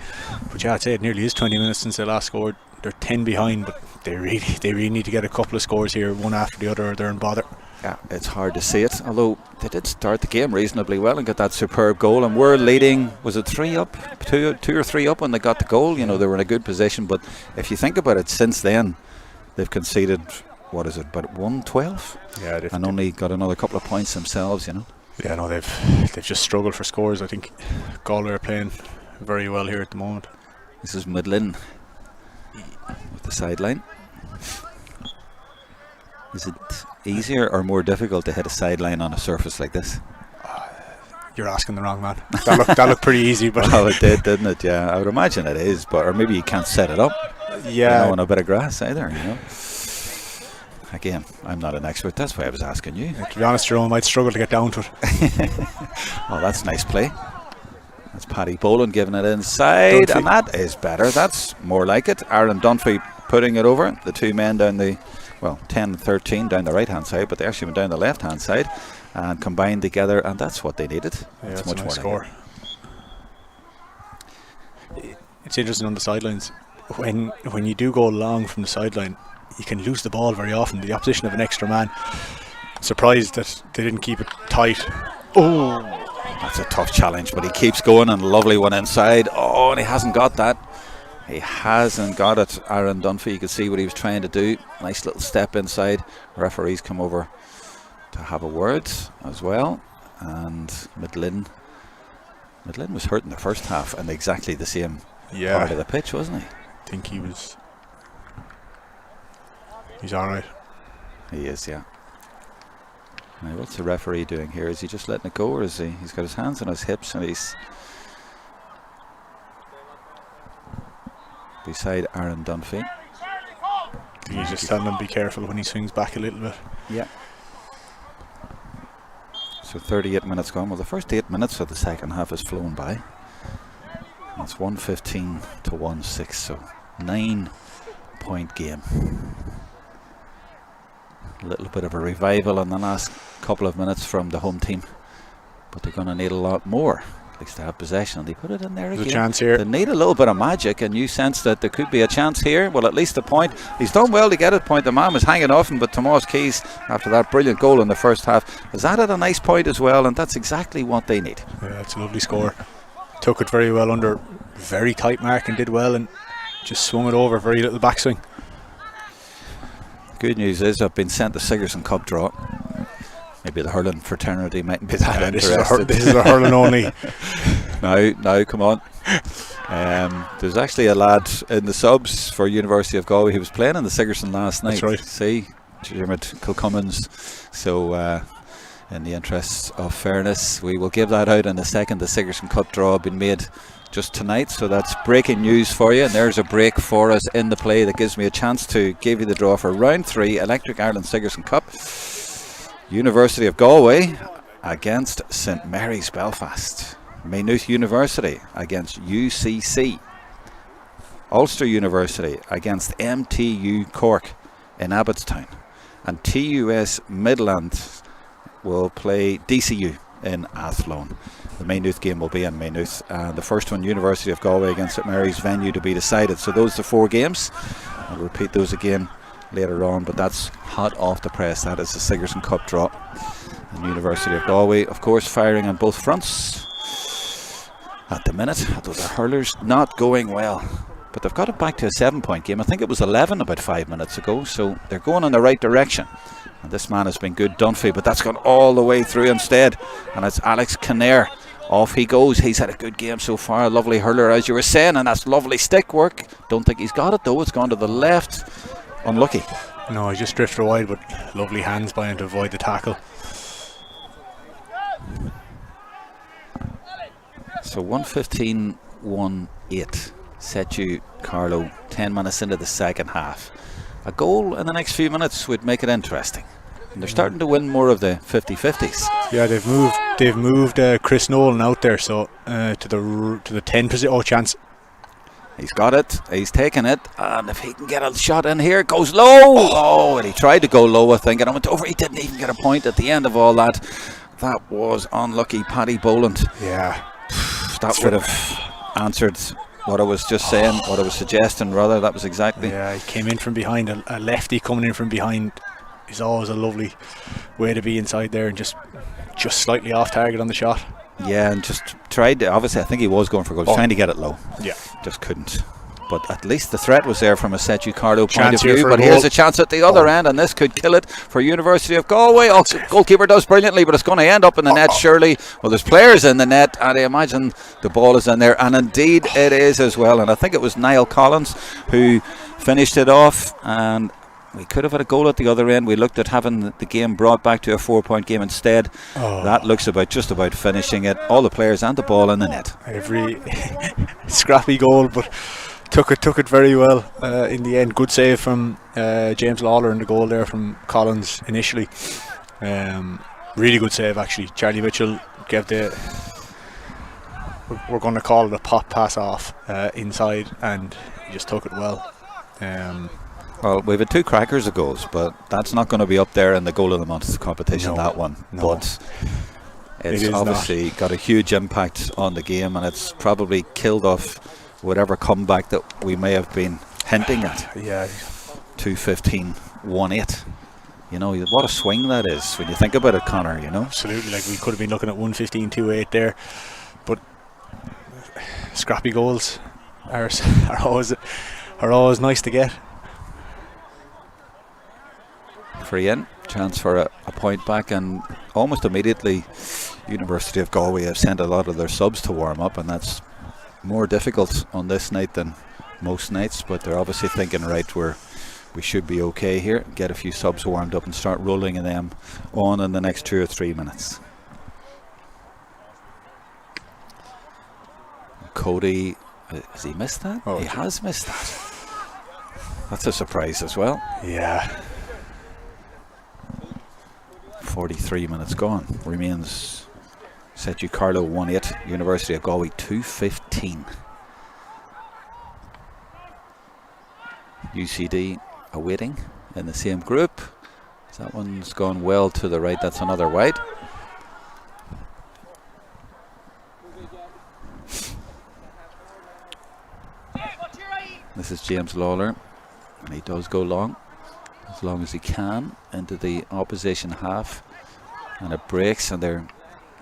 But yeah, I'd say it nearly is 20 minutes since they last scored. They're 10 behind, but they really need to get a couple of scores here, one after the other, or they're in bother. Yeah, it's hard to see it, although they did start the game reasonably well and got that superb goal, and we're leading, was it 3 up, 2 or 3 up when they got the goal? You know, they were in a good position, but if you think about it, since then they've conceded, what is it, about 112? Yeah, and only got another couple of points themselves, you know. Yeah, no, they've just struggled for scores. I think Galway are playing very well here at the moment. This is Midland with the sideline. Is it easier or more difficult to hit a sideline on a surface like this? You're asking the wrong man. That looked pretty easy, but well, it did, didn't it? Yeah, I would imagine it is, but or maybe you can't set it up. Yeah, you know, on a bit of grass either. You know. Again, I'm not an expert. That's why I was asking you. To be honest, Jerome might struggle to get down to it. Oh, that's nice play. That's Paddy Boland giving it inside, and that is better. That's more like it. Aaron Dunphy putting it over. The two men down the 10 and 13 down the right hand side, but they actually went down the left hand side and combined together, and that's what they needed. Yeah, that's a nice score. it's interesting on the sidelines. When you do go long from the sideline, you can lose the ball very often. The opposition of an extra man. Surprised that they didn't keep it tight. Oh, that's a tough challenge, but he keeps going, and a lovely one inside. Oh, and he hasn't got that. He hasn't got it. Aaron Dunphy, you could see what he was trying to do. Nice little step inside. Referees come over to have a word as well. And Midlin was hurt in the first half in exactly the same part of the pitch, wasn't he? I think he's alright. He is, yeah. Now, what's the referee doing here? Is he just letting it go, or is he's got his hands on his hips and he's beside Aaron Dunphy? He's just telling him be careful when he swings back a little bit. Yeah. So 38 minutes gone. Well, the first 8 minutes of the second half has flown by. It's 115 to 1-6, so 9-point game. A little bit of a revival in the last couple of minutes from the home team, but they're going to need a lot more. At least they have possession, and they put it in there again. There's a chance here. They need a little bit of magic, and you sense that there could be a chance here. Well, at least a point. He's done well to get a point. The man was hanging off him, but Tomas Keys, after that brilliant goal in the first half, has added a nice point as well, and that's exactly what they need. Yeah, it's a lovely score. Took it very well under very tight mark and did well, and just swung it over, very little backswing. Good news is I've been sent the Sigerson Cup draw. Maybe the hurling fraternity mightn't be that interested. This is a hurling only. Now, come on. There's actually a lad in the subs for University of Galway. He was playing in the Sigerson last night. That's right. See, Dermot Kilcummins. So, in the interests of fairness, we will give that out in a second. The Sigerson Cup draw been made just tonight, so that's breaking news for you, and there's a break for us in the play that gives me a chance to give you the draw for round 3 Electric Ireland Sigerson Cup. University of Galway against St Mary's Belfast, Maynooth University against UCC, Ulster University against MTU Cork in Abbottstown, and TUS Midland will play DCU in Athlone. The Maynooth game will be in Maynooth, and the first one, University of Galway against St Mary's, venue to be decided. So those are the 4 games. I'll repeat those again later on, but that's hot off the press. That is the Sigerson Cup draw. And University of Galway, of course, firing on both fronts at the minute, although the hurlers not going well. But they've got it back to a 7-point game. I think it was 11 about 5 minutes ago, so they're going in the right direction. And this man has been good, Dunphy, but that's gone all the way through instead. And it's Alex Conor. Off he goes. He's had a good game so far. A lovely hurler, as you were saying, and that's lovely stick work. Don't think he's got it though. It's gone to the left. Unlucky. No, he just drifted wide, but lovely hands by him to avoid the tackle. So 115-1-8. SETU Carlow, 10 minutes into the second half. A goal in the next few minutes would make it interesting. And they're starting to win more of the 50-50s. Yeah, they've moved Chris Nolan out there, so to the 10 position. Oh, chance. He's got it. He's taken it, and if he can get a shot in here, it goes low. Oh, and he tried to go low, I think, and it went over. He didn't even get a point at the end of all that. That was unlucky, Paddy Boland. Yeah, that would have answered what I was just saying, what I was suggesting rather. That was exactly. Yeah, he came in from behind. A lefty coming in from behind is always a lovely way to be inside there, and just slightly off target on the shot. Yeah, and just tried to, obviously I think he was going for goal, trying to get it low. Yeah, just couldn't. But at least the threat was there from a SETU Carlow point of here view. But here's a chance at the other end, and this could kill it for University of Galway. Oh, goalkeeper does brilliantly, but it's going to end up in the net surely. Well, there's players in the net, and I imagine the ball is in there, and indeed it is as well. And I think it was Niall Collins who finished it off, and we could have had a goal at the other end. We looked at having the game brought back to a 4-point game instead. That looks just about finishing it. All the players and the ball in the net. Every scrappy goal, but took it very well in the end. Good save from James Lawler in the goal there from Collins initially. Really good save actually. Charlie Mitchell gave we're going to call it a pop pass off inside, and he just took it well. Well, we've had 2 crackers of goals, but that's not going to be up there in the goal of the month competition, that one. No. But it's obviously got a huge impact on the game, and it's probably killed off whatever comeback that we may have been hinting at. Yeah. 2:15, 1:8. You know, what a swing that is when you think about it, Conor, you know. Absolutely, like we could have been looking at 1:15, 2:8 there, but scrappy goals are always nice to get. Free in, chance for a point back, and almost immediately University of Galway have sent a lot of their subs to warm up, and that's more difficult on this night than most nights, but they're obviously thinking, right, we should be okay here, get a few subs warmed up and start rolling them on in the next 2 or 3 minutes. Cody, has he missed that? Oh, he has missed that. That's a surprise as well. Yeah. 43 minutes gone. Remains SETU Carlow 1-8, University of Galway 2:15. UCD awaiting in the same group. That one's gone well to the right. That's another wide. This is James Lawler, and he does go long as he can into the opposition half, and it breaks, and they're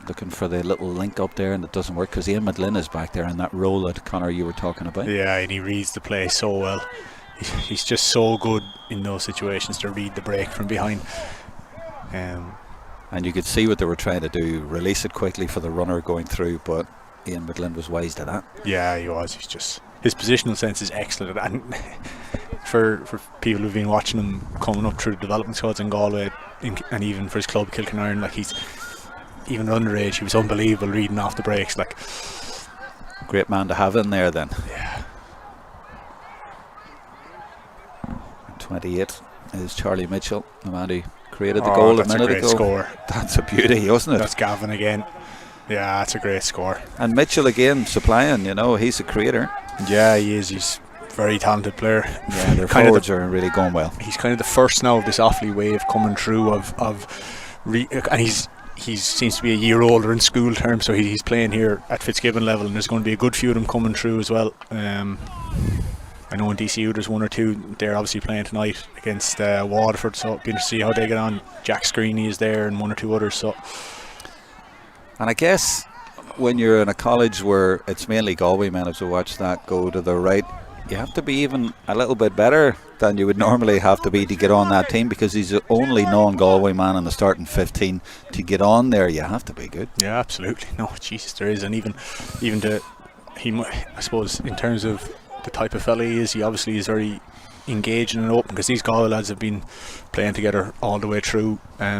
looking for the little link up there, and it doesn't work because Ian McGlynn is back there in that role that Conor you were talking about. Yeah, and he reads the play so well. He's just so good in those situations to read the break from behind. And you could see what they were trying to do, release it quickly for the runner going through, but Ian McGlynn was wise to that. Yeah, he was. His positional sense is excellent, and for people who've been watching him coming up through the development squads in Galway, and even for his club Kilkenarn, like he's even underage, he was unbelievable reading off the breaks. Like, great man to have in there then. Yeah. 28 is Charlie Mitchell, the man who created the goal a minute ago. That's a great score. That's a beauty, wasn't it? That's Gavin again. Yeah, that's a great score. And Mitchell again supplying, you know, he's a creator. Yeah, he is. He's a very talented player. Yeah, their forwards are really going well. He's kind of the first now of this Offaly wave coming through and he seems to be a year older in school terms, so he's playing here at Fitzgibbon level, and there's going to be a good few of them coming through as well. I know in DCU there's one or two. They're obviously playing tonight against Waterford, so it'll be interesting to see how they get on. Jack Screeney is there and one or two others. So, and I guess when you're in a college where it's mainly Galway men who watch that go to the right, you have to be even a little bit better than you would normally have to be to get on that team, because he's the only non-Galway man in the starting 15. To get on there, you have to be good. Yeah, absolutely. No, Jesus, there is. And even I suppose in terms of the type of fella he is, he obviously is very engaging and open, because these Galway lads have been playing together all the way through,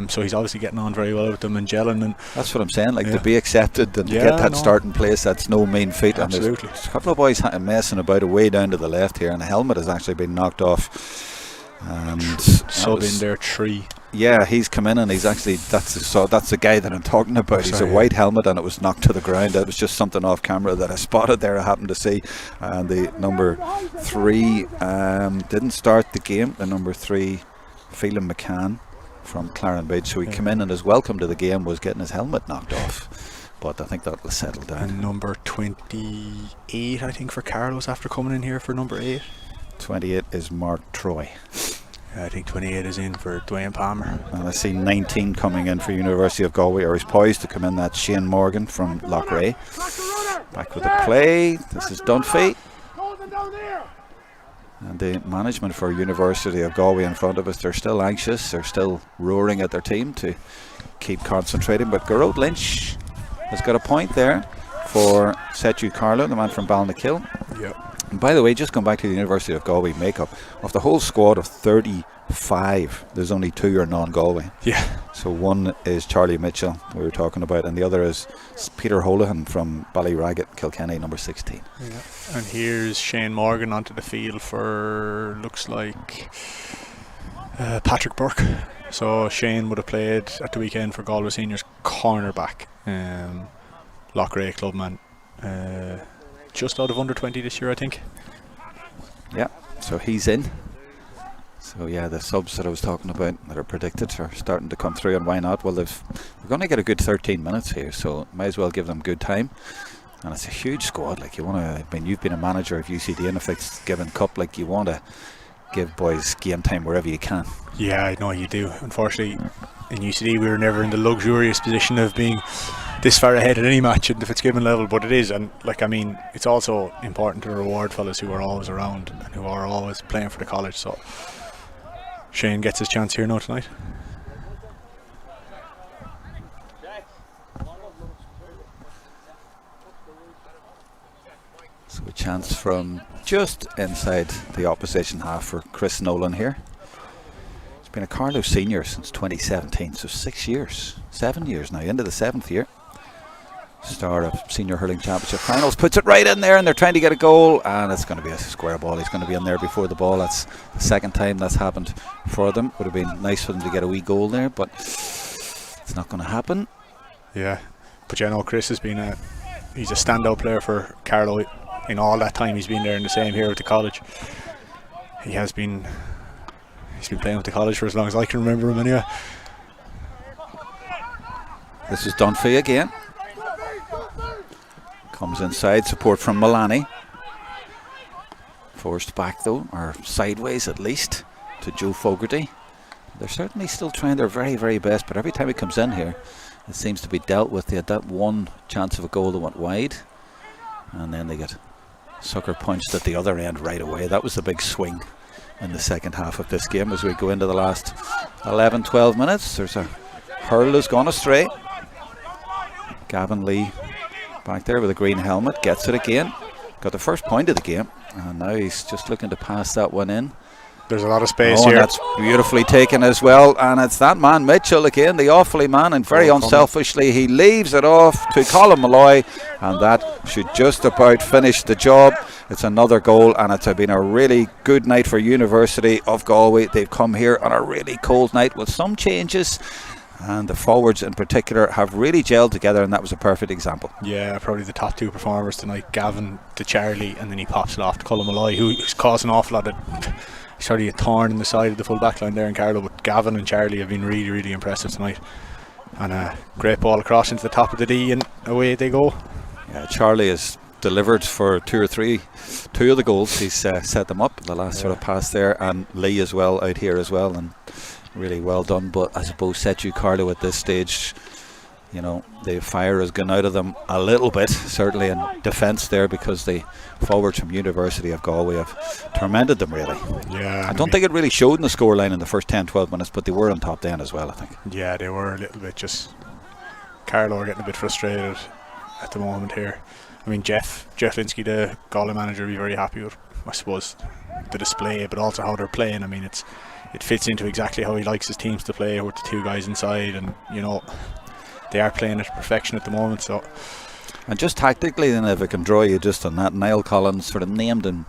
so he's obviously getting on very well with them and gelling, and that's what I'm saying, like, to be accepted and to get that starting place, that's no mean feat. Absolutely. And there's a couple of boys messing about away down to the left here, and the helmet has actually been knocked off, and sub in there 3. Yeah, he's come in, and he's actually that's the guy that I'm talking about. He's a white helmet, and it was knocked to the ground. That was just something off camera that I spotted there. I happened to see, and the number 3 didn't start the game. The number 3, Phelan McCann from Clarenbridge, so he came in, and his welcome to the game was getting his helmet knocked off. But I think that will settle down. And number 28, I think, for Carlow's after coming in here for number 8. 28 is Mark Troy. I think 28 is in for Dwayne Palmer. And I see 19 coming in for University of Galway, or he's poised to come in. That's Shane Morgan from Loughrea. Back with the play. This is Dunphy. And the management for University of Galway in front of us, they're still anxious. They're still roaring at their team to keep concentrating. But Garrod Lynch has got a point there for SETU Carlow, the man from Balnakill. Yep. And by the way, just going back to the University of Galway makeup, of the whole squad of 35, there's only 2 are non-Galway. Yeah. So one is Charlie Mitchell, we were talking about, and the other is Peter Holohan from Ballyragget, Kilkenny, number 16. Yeah. And here's Shane Morgan onto the field for, looks like, Patrick Burke. So Shane would have played at the weekend for Galway Seniors cornerback, Loughrea clubman. Just out of under 20 this year, I think. Yeah, so he's in. So yeah, the subs that I was talking about that are predicted are starting to come through, and why not? Well, they're going to get a good 13 minutes here, so might as well give them good time. And it's a huge squad. Like, you want to, I mean, you've been a manager of UCD in a Fitzgibbon Cup. Like, you want to give boys game time wherever you can. Yeah, I know you do. Unfortunately, in UCD we were never in the luxurious position of being this far ahead at any match at the Fitzgibbon level, but it is. And like, I mean, it's also important to reward fellas who are always around and who are always playing for the college. So Shane gets his chance here now tonight. So a chance from just inside the opposition half for Chris Nolan here. He's been a Carlow senior since 2017, so 6 years, 7 years now, into the 7th year. Star of Senior Hurling Championship Finals, puts it right in there, and they're trying to get a goal, and it's going to be a square ball. He's going to be in there before the ball. That's the second time that's happened for them. Would have been nice for them to get a wee goal there, but it's not going to happen. Yeah, but you know, Chris has been he's a standout player for Carlow in all that time he's been there, in the same here at the college. He's been playing with the college for as long as I can remember him anyway. This is Dunphy again. Comes inside, support from Milani. Forced back though, or sideways at least, to Joe Fogarty. They're certainly still trying their very, very best, but every time he comes in here, it seems to be dealt with. They had that one chance of a goal that went wide, and then they get sucker punched at the other end right away. That was the big swing in the second half of this game as we go into the last 11-12 minutes. There's a hurl has gone astray. Gavin Lee back there with a green helmet, gets it again, got the first point of the game, and now he's just looking to pass that one in. There's a lot of space here. That's beautifully taken as well, and it's that man Mitchell again, the awfully man, and very unselfishly he leaves it off to Colin Malloy, and that should just about finish the job. It's another goal, and it's been a really good night for University of Galway. They've come here on a really cold night with some changes, and the forwards in particular have really gelled together, and that was a perfect example. Yeah, probably the top two performers tonight, Gavin to Charlie, and then he pops it off to Colin Malloy, who's caused an awful lot of sort of a thorn in the side of the full back line there in Carlow. But Gavin and Charlie have been really, really impressive tonight, and a great ball across into the top of the D, and away they go. Yeah, Charlie has delivered for two of the goals. He's set them up, the last sort of pass there, and Lee as well out here as well, and really well done. But I suppose SETU Carlow at this stage, you know, the fire has gone out of them a little bit, certainly in defence there, because the forwards from University of Galway have tormented them really. Yeah, I don't think it really showed in the scoreline in the first 10-12 minutes, but they were on top then as well, I think. Yeah, they were a little bit. Just Carlow are getting a bit frustrated at the moment here. I mean, Jeff Linsky, the Galway manager, will be very happy with, I suppose, the display, but also how they're playing. I mean, it fits into exactly how he likes his teams to play, with the two guys inside, and you know, they are playing at perfection at the moment. So, and just tactically, then, if I can draw you just on that, Niall Collins sort of named him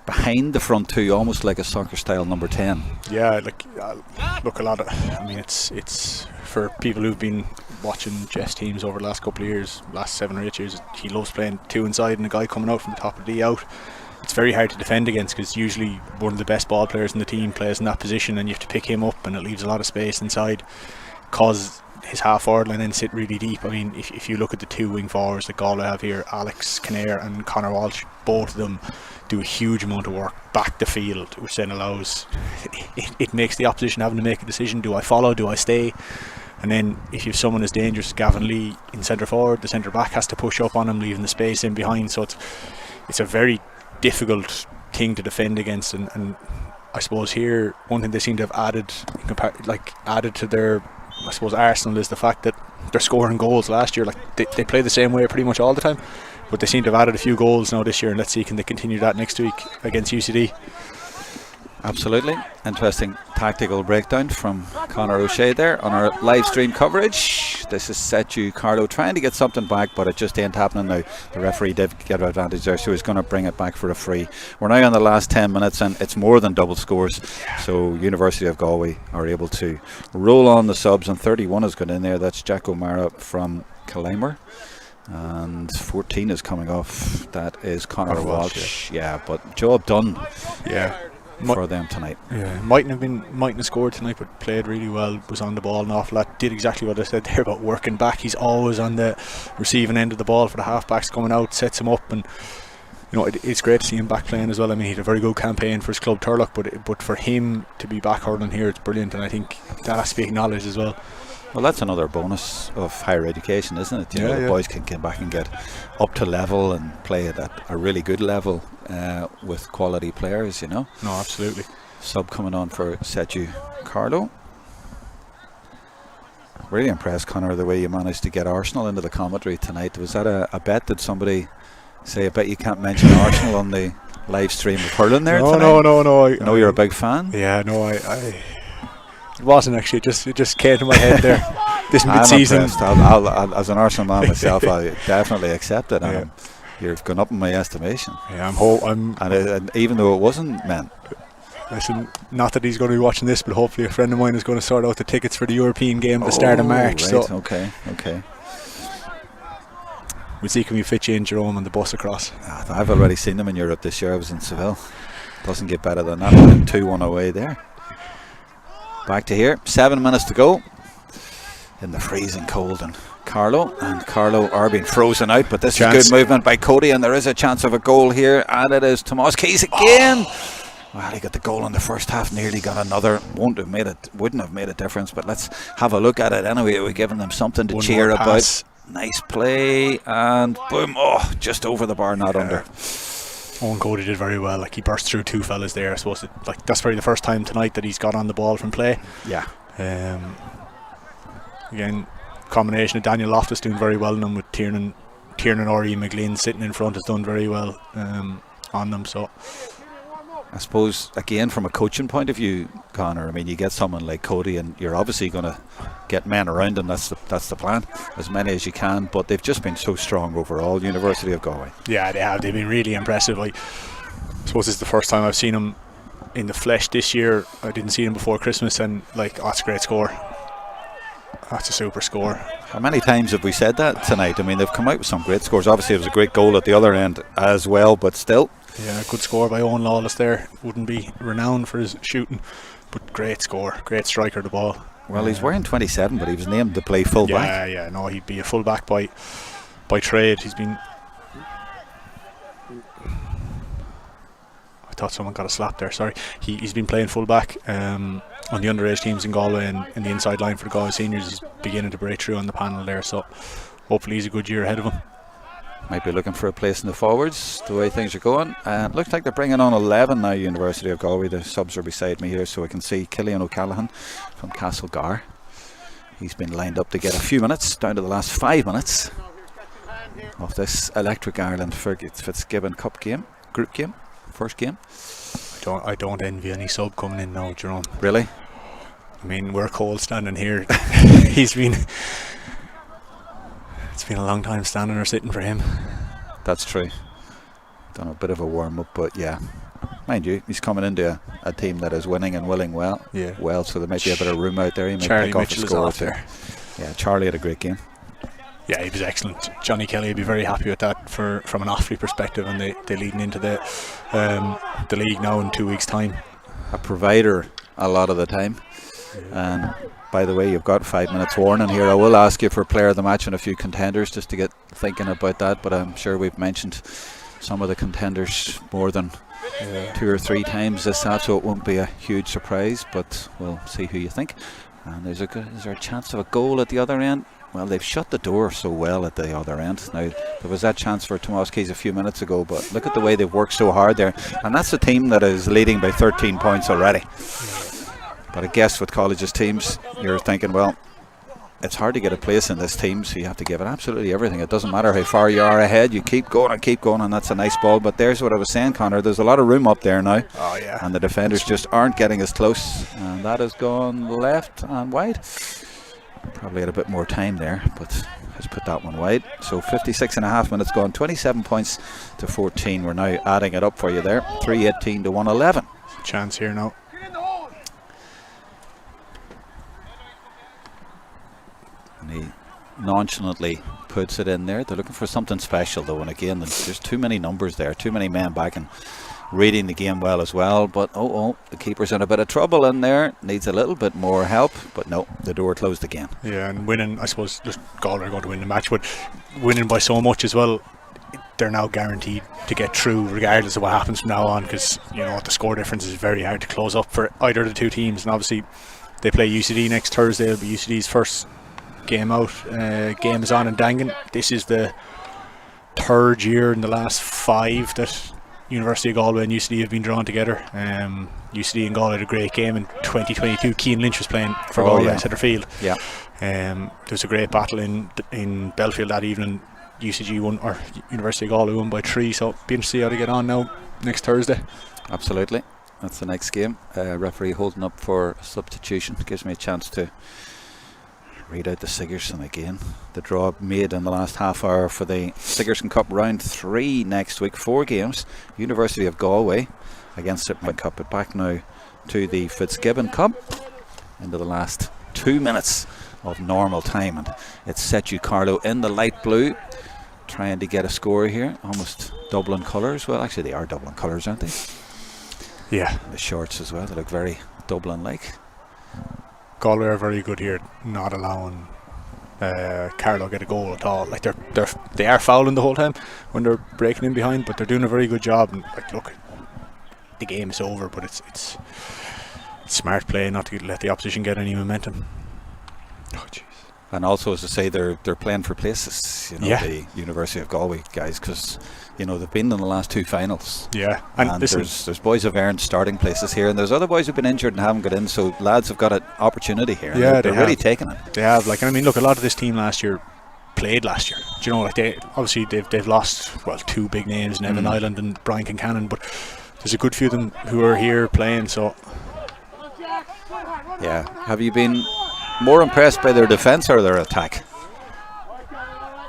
behind the front two, almost like a soccer style number 10. Yeah, like look, a lot of, I mean, it's for people who've been watching Jeff's teams over the last couple of years, last 7 or 8 years, he loves playing two inside and a guy coming out from the top of the D out. It's very hard to defend against, because usually one of the best ball players in the team plays in that position, and you have to pick him up, and it leaves a lot of space inside, cause his half forward line then sit really deep. I mean, if you look at the two wing forwards that Galway have here, Alex Kinnear and Conor Walsh, both of them do a huge amount of work back the field, which then allows it makes the opposition having to make a decision: do I follow, do I stay? And then if you have someone as dangerous as Gavin Lee in centre forward, the centre back has to push up on him, leaving the space in behind. So it's a very difficult thing to defend against, and I suppose here one thing they seem to have added to their, I suppose, arsenal is the fact that they're scoring goals. Last year, like they play the same way pretty much all the time, but they seem to have added a few goals now this year, and let's see, can they continue that next week against UCD. Absolutely. Interesting tactical breakdown from Conor O'Shea there on our live stream coverage. This is SETU Carlow trying to get something back, but it just ain't happening now. The referee did get an advantage there, so he's going to bring it back for a free. We're now in the last 10 minutes, and it's more than double scores, so University of Galway are able to roll on the subs, and 31 has gone in there. That's Jack O'Mara from Killimer, and 14 is coming off. That is Conor Walsh. Yeah, but job done. Yeah. for them tonight. Yeah, mightn't have scored tonight, but played really well. Was on the ball an awful lot. Did exactly what I said there about working back. He's always on the receiving end of the ball for the halfbacks coming out, sets him up, and it's great to see him back playing as well. I mean, he had a very good campaign for his club Turlock, but for him to be back hurling here, it's brilliant, and I think that has to be acknowledged as well. Well, that's another bonus of higher education, isn't it? You know, the boys can get back and get up to level and play at a really good level with quality players, No, absolutely. Sub coming on for SETU Carlow. Really impressed, Conor, the way you managed to get Arsenal into the commentary tonight. Was that a bet? Did somebody say, I bet you can't mention Arsenal on the live stream of hurling there tonight? No. I know you're a big fan. Yeah, no, it wasn't actually. It just came to my head there. This mid-season. I'll, as an Arsenal man myself, I definitely accept it. And you've gone up in my estimation. Yeah, and even though it wasn't meant. Listen, not that he's going to be watching this, but hopefully a friend of mine is going to sort out the tickets for the European game at the start of March. Right, so okay. We'll see, can we fit you in, Jerome, on the bus across? I've already seen them in Europe this year. I was in Seville. Doesn't get better than that. 2-1 away there. Back to here. 7 minutes to go in the freezing cold in Carlow. And Carlow are being frozen out, but this is good movement by Cody, and there is a chance of a goal here, and it is Tomas Keys again. Well, he got the goal in the first half, nearly got another. Wouldn't have made a difference, but let's have a look at it anyway. We're giving them something to cheer about. Nice play, and boom, just over the bar, not under. Owen Cody did very well. Like, he burst through two fellas there. I suppose that's probably the first time tonight that he's got on the ball from play. Yeah. Again, combination of Daniel Loftus doing very well on them, with Tiernan or Ian McGlynn sitting in front has done very well on them. So I suppose, again, from a coaching point of view, Conor, I mean, you get someone like Cody and you're obviously going to get men around him. That's the plan, as many as you can, but they've just been so strong overall, University of Galway. Yeah, they have. They've been really impressive. I suppose it's the first time I've seen him in the flesh this year. I didn't see him before Christmas, and that's a great score. That's a super score. How many times have we said that tonight? I mean, they've come out with some great scores. Obviously, it was a great goal at the other end as well, but still. Yeah, good score by Owen Lawless there. Wouldn't be renowned for his shooting, but great score. Great striker of the ball. Well, he's wearing 27, but he was named to play full back. Yeah, no, he'd be a full back by trade. He's been... I thought someone got a slap there, sorry. He's been playing full back on the underage teams in Galway, and in the inside line for the Galway seniors. He's beginning to break through on the panel there, so hopefully he's a good year ahead of him. Might be looking for a place in the forwards, the way things are going. And looks like they're bringing on 11 now, University of Galway. The subs are beside me here, so I can see Killian O'Callaghan from Castlegar. He's been lined up to get a few minutes, down to the last 5 minutes of this Electric Ireland Fitzgibbon Cup game, group game, first game. I don't envy any sub coming in now, Jerome. Really? I mean, we're cold standing here. It's been a long time standing or sitting for him. That's true. Done a bit of a warm-up, but yeah. Mind you, he's coming into a team that is winning and willing well. Yeah. Well, so there might be a bit of room out there. He might Charlie pick off Mitchell a score off there. Yeah, Charlie had a great game. Yeah, he was excellent. Johnny Kelly would be very happy with that from an Offaly perspective, and they're leading into the league now in 2 weeks' time. A provider a lot of the time. And by the way, you've got 5 minutes warning here. I will ask you for player of the match and a few contenders just to get thinking about that, but I'm sure we've mentioned some of the contenders more than 2 or 3 times this half, so it won't be a huge surprise, but we'll see who you think. And is there a chance of a goal at the other end? Well, they've shut the door so well at the other end. Now, there was that chance for Tomas Keys a few minutes ago, but look at the way they've worked so hard there. And that's a team that is leading by 13 points already. But I guess with colleges teams, you're thinking, well, it's hard to get a place in this team, so you have to give it absolutely everything. It doesn't matter how far you are ahead, you keep going, and that's a nice ball. But there's what I was saying, Conor, there's a lot of room up there now. Oh, yeah. And the defenders just aren't getting as close. And that has gone left and wide. Probably had a bit more time there, but has put that one wide. So 56.5 minutes gone, 27 points to 14. We're now adding it up for you there, 318 to 111. Chance here now. And he nonchalantly puts it in there. They're looking for something special though, and again there's too many numbers there, too many men backing reading the game well as well. But the keeper's in a bit of trouble in there. Needs a little bit more help. But no, the door closed again. Yeah, and winning, I suppose, just Galway are going to win the match, but winning by so much as well, they're now guaranteed to get through regardless of what happens from now on, because the score difference is very hard to close up for either of the two teams. And obviously they play UCD next Thursday. It'll be UCD's first game out. Game is on in Dangan. This is the third year in the last 5 that University of Galway and UCD have been drawn together. UCD and Galway had a great game in 2022. Cian Lynch was playing for Galway at centre field. Yeah. There was a great battle in Belfield that evening. UCG won, or University of Galway won by 3, so be interested to see how they get on now next Thursday. Absolutely. That's the next game. Referee holding up for substitution. Gives me a chance to read out the Sigerson again. The draw made in the last half hour for the Sigerson Cup round 3 next week. 4 games. University of Galway against Sipman Cup. But back now to the Fitzgibbon Cup into the last 2 minutes of normal time, and it's SETU Carlow in the light blue, trying to get a score here. Almost Dublin colours. Well, actually they are Dublin colours, aren't they? Yeah. The shorts as well, they look very Dublin-like. Galway are very good here, not allowing Carlow get a goal at all. Like they are fouling the whole time when they're breaking in behind, but they're doing a very good job. And look, the game is over, but it's smart play not to let the opposition get any momentum. Oh, jeez. And also, as I say, they're playing for places, the University of Galway guys, because they've been in the last 2 finals. Yeah, and there's boys who've earned starting places here, and there's other boys who've been injured and haven't got in. So lads have got an opportunity here. Yeah, they're really taking it. They have. Look, a lot of this team last year played last year. Do you know, they've lost 2 big names, Nevin Island and Brian Kincannon, but there's a good few of them who are here playing. So yeah, have you been more impressed by their defence or their attack?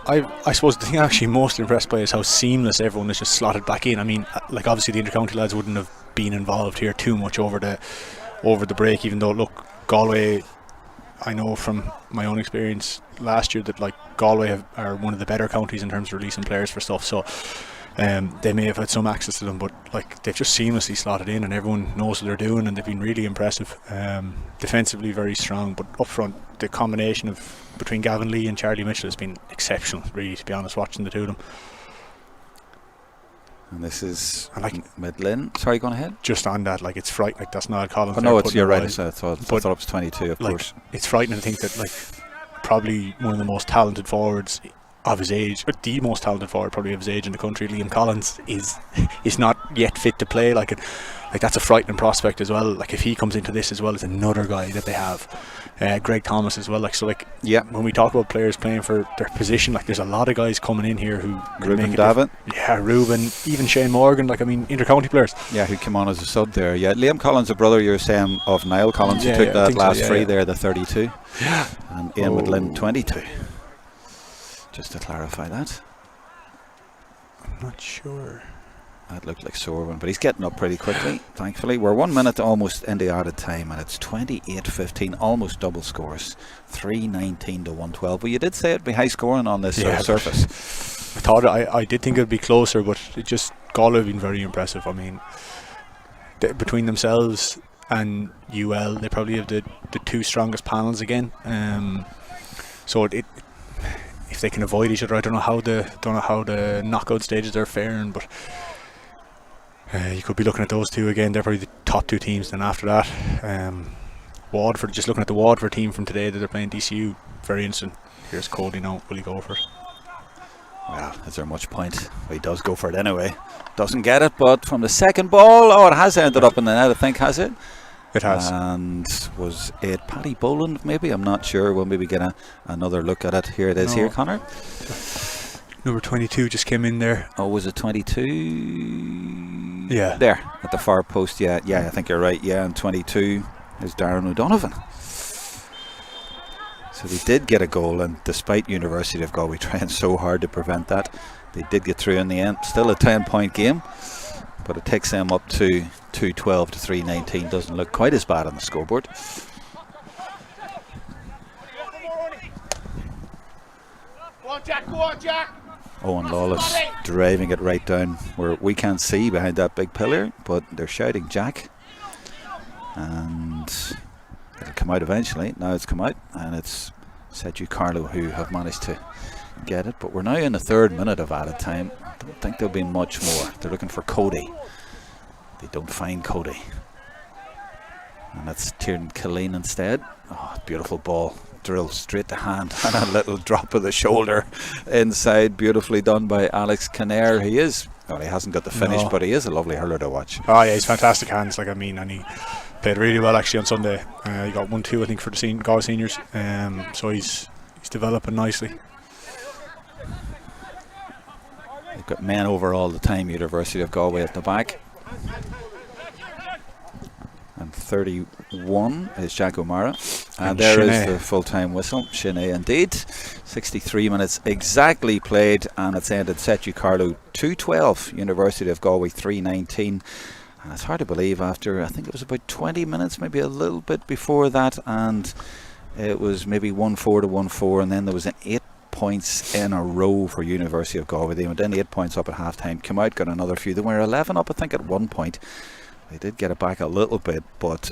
I suppose the thing I'm actually most impressed by is how seamless everyone is just slotted back in. Obviously the intercounty lads wouldn't have been involved here too much over the break, even though, look, Galway, I know from my own experience last year that Galway are one of the better counties in terms of releasing players for stuff, so they may have had some access to them, but they've just seamlessly slotted in and everyone knows what they're doing, and they've been really impressive. Defensively very strong, but up front the combination between Gavin Lee and Charlie Mitchell has been exceptional, really, to be honest, watching the two of them. And this is Midland. Sorry, going ahead. Just on that, it's frightening. That's not Collins. Oh, no, you're right. I thought it was 22, of course. It's frightening to think that probably one of the most talented forwards of his age, or the most talented forward probably of his age in the country, Liam Collins, is not yet fit to play. That's a frightening prospect as well. If he comes into this as well as another guy that they have, Greg Thomas as well. Yeah. When we talk about players playing for their position, there's a lot of guys coming in here who Ruben Davin. Yeah, Ruben, even Shane Morgan. Intercounty players. Yeah, who came on as a sub there. Yeah, Liam Collins, a brother you're saying of Niall Collins, who took that last free there, the 32. Yeah. And Ian Midland, 22. Just to clarify that. I'm not sure. That looked like Sorwin, but he's getting up pretty quickly, thankfully. We're 1 minute almost into added time, and it's 28-15, almost double scores. 3-19 to 112. But you did say it'd be high scoring on this surface. I thought I did think it'd be closer, but Galway have been very impressive. Between themselves and UL, they probably have the 2 strongest panels again. So if they can avoid each other, I don't know how the knockout stages are faring, but you could be looking at those two again. They're probably the top 2 teams. Then after that, Waterford, just looking at the Waterford team from today that they're playing DCU, very interesting. Here's Cody now. Will he go for it? Well, is there much point? Well, he does go for it anyway. Doesn't get it, but from the second ball, it has ended up in the net, I think, has it? It has. And was it Paddy Boland maybe? I'm not sure. We'll maybe get another look at it. Here it is. Here, Conor. Number 22 just came in there. Oh, was it 22? Yeah. There, at the far post. Yeah, I think you're right. Yeah, and 22 is Darren O'Donovan. So they did get a goal, and despite University of Galway trying so hard to prevent that, they did get through in the end. Still a 10-point game, but it takes them up to 212 to 319. Doesn't look quite as bad on the scoreboard. Go on, Jack. Owen Lawless driving it right down where we can't see behind that big pillar, but they're shouting Jack, and it'll come out eventually. Now it's come out, and it's SETU Carlow who have managed to get it, but we're now in the 3rd minute of added time. I don't think there'll be much more. They're looking for Cody. They don't find Cody, and that's Tiernan Killeen instead. Oh, beautiful ball, drilled straight to hand, and a little drop of the shoulder inside, beautifully done by Alex Conor. He hasn't got the finish, but he is a lovely hurler to watch. Oh yeah, he's fantastic hands, and he played really well actually on Sunday. He got 1-2 I think for the Galway seniors, so he's developing nicely. They've got men over all the time, University of Galway at the back. And 31 is Jack O'Mara. And there is the full-time whistle. Sinead indeed. 63 minutes exactly played, and it's ended SETU Carlow 2-12, University of Galway 3-19. And it's hard to believe after, I think it was about 20 minutes, maybe a little bit before that, and it was maybe 1-4 to 1-4, and then there was an 8 points in a row for University of Galway. They went in 8 points up at half time, came out, got another few. They were 11 up I think at one point. They did get it back a little bit, but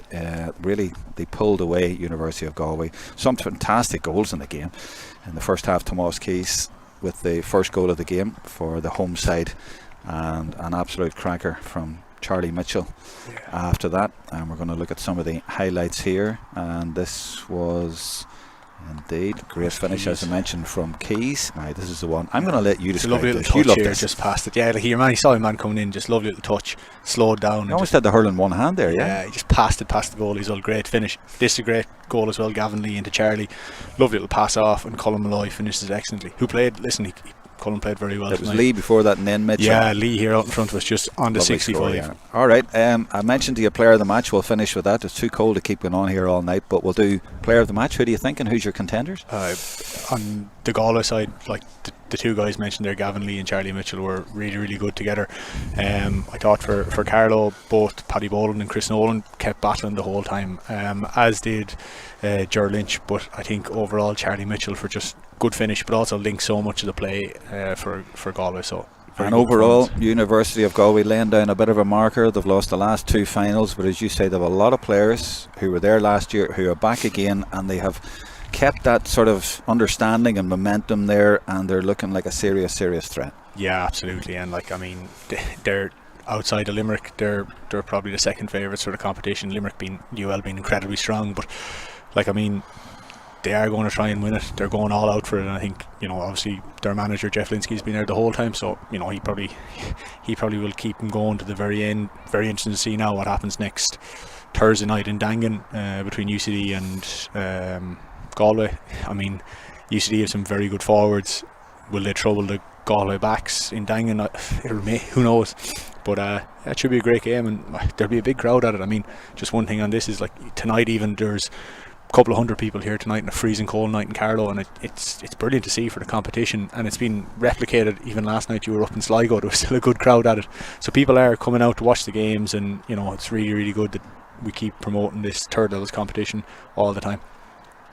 really they pulled away University of Galway. Some fantastic goals in the game. In the first half, Tomas Keys with the first goal of the game for the home side, and an absolute cracker from Charlie Mitchell after that. And we're going to look at some of the highlights here, and this was indeed great finish, as I mentioned, from Keys. Right, this is the one I'm going to let you describe. Lovely little touch here, just past it. Yeah, like he saw a man coming in, just lovely little touch, slowed down. He almost had the hurl in one hand there. Yeah, he just passed the goal. He's all great finish. This is a great goal as well. Gavin Lee into Charlie, lovely little pass off, and Colin Malloy finishes excellently. Colin played very well. It was Lee before that, and then Mitchell. Yeah, Lee here out in front of us, just on the 65. Score, yeah. All right, I mentioned to you player of the match. We'll finish with that. It's too cold to keep going on here all night, but we'll do player of the match. Who do you think, and who's your contenders? On the Galway side, like the two guys mentioned there, Gavin Lee and Charlie Mitchell, were really, really good together. I thought for Carlow, both Paddy Boland and Chris Nolan kept battling the whole time, as did Ger Lynch, but I think overall Charlie Mitchell for just good finish, but also linked so much of the play for Galway. So and overall, University of Galway laying down a bit of a marker. They've lost the last two finals, but as you say, they have a lot of players who were there last year who are back again, and they have kept that sort of understanding and momentum there, and they're looking like a serious threat. Yeah, absolutely. And they're outside of Limerick, they're probably the second favourites for the competition. Limerick being incredibly strong, but they are going to try and win it. They're going all out for it, and I think obviously their manager Jeff Linsky's been there the whole time, so he probably will keep them going to the very end. Very interesting to see now what happens next Thursday night in Dangan between UCD and Galway. UCD have some very good forwards. Will they trouble the Galway backs in Dangan? Who knows? But that should be a great game, and there'll be a big crowd at it. Just one thing on this is, like, tonight even there's couple of hundred people here tonight in a freezing cold night in Carlow, and it's brilliant to see for the competition, and it's been replicated. Even last night you were up in Sligo, there was still a good crowd at it, so people are coming out to watch the games, and it's really, really good that we keep promoting this third levels competition all the time.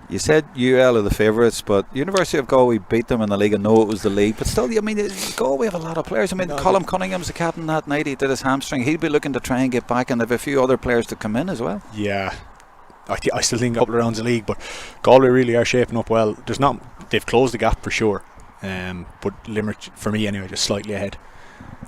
You said UL are the favourites, but University of Galway beat them in the league. I know it was the league, but still, Galway have a lot of players. Colin Cunningham's the captain that night. He did his hamstring. He'll be looking to try and get back, and they have a few other players to come in as well. Yeah, I still think a couple of rounds of league, but Galway really are shaping up well. They've closed the gap for sure, but Limerick, for me anyway, just slightly ahead.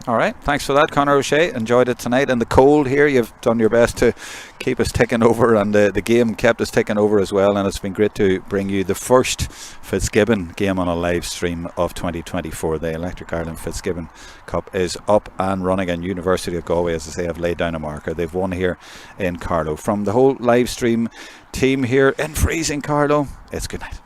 All right, thanks for that, Conor O'Shea. Enjoyed it tonight. In the cold here, you've done your best to keep us ticking over, and the game kept us ticking over as well, and it's been great to bring you the first Fitzgibbon game on a live stream of 2024. The Electric Ireland Fitzgibbon Cup is up and running, and University of Galway, as I say, have laid down a marker. They've won here in Carlow. From the whole live stream team here in freezing Carlow, it's good night.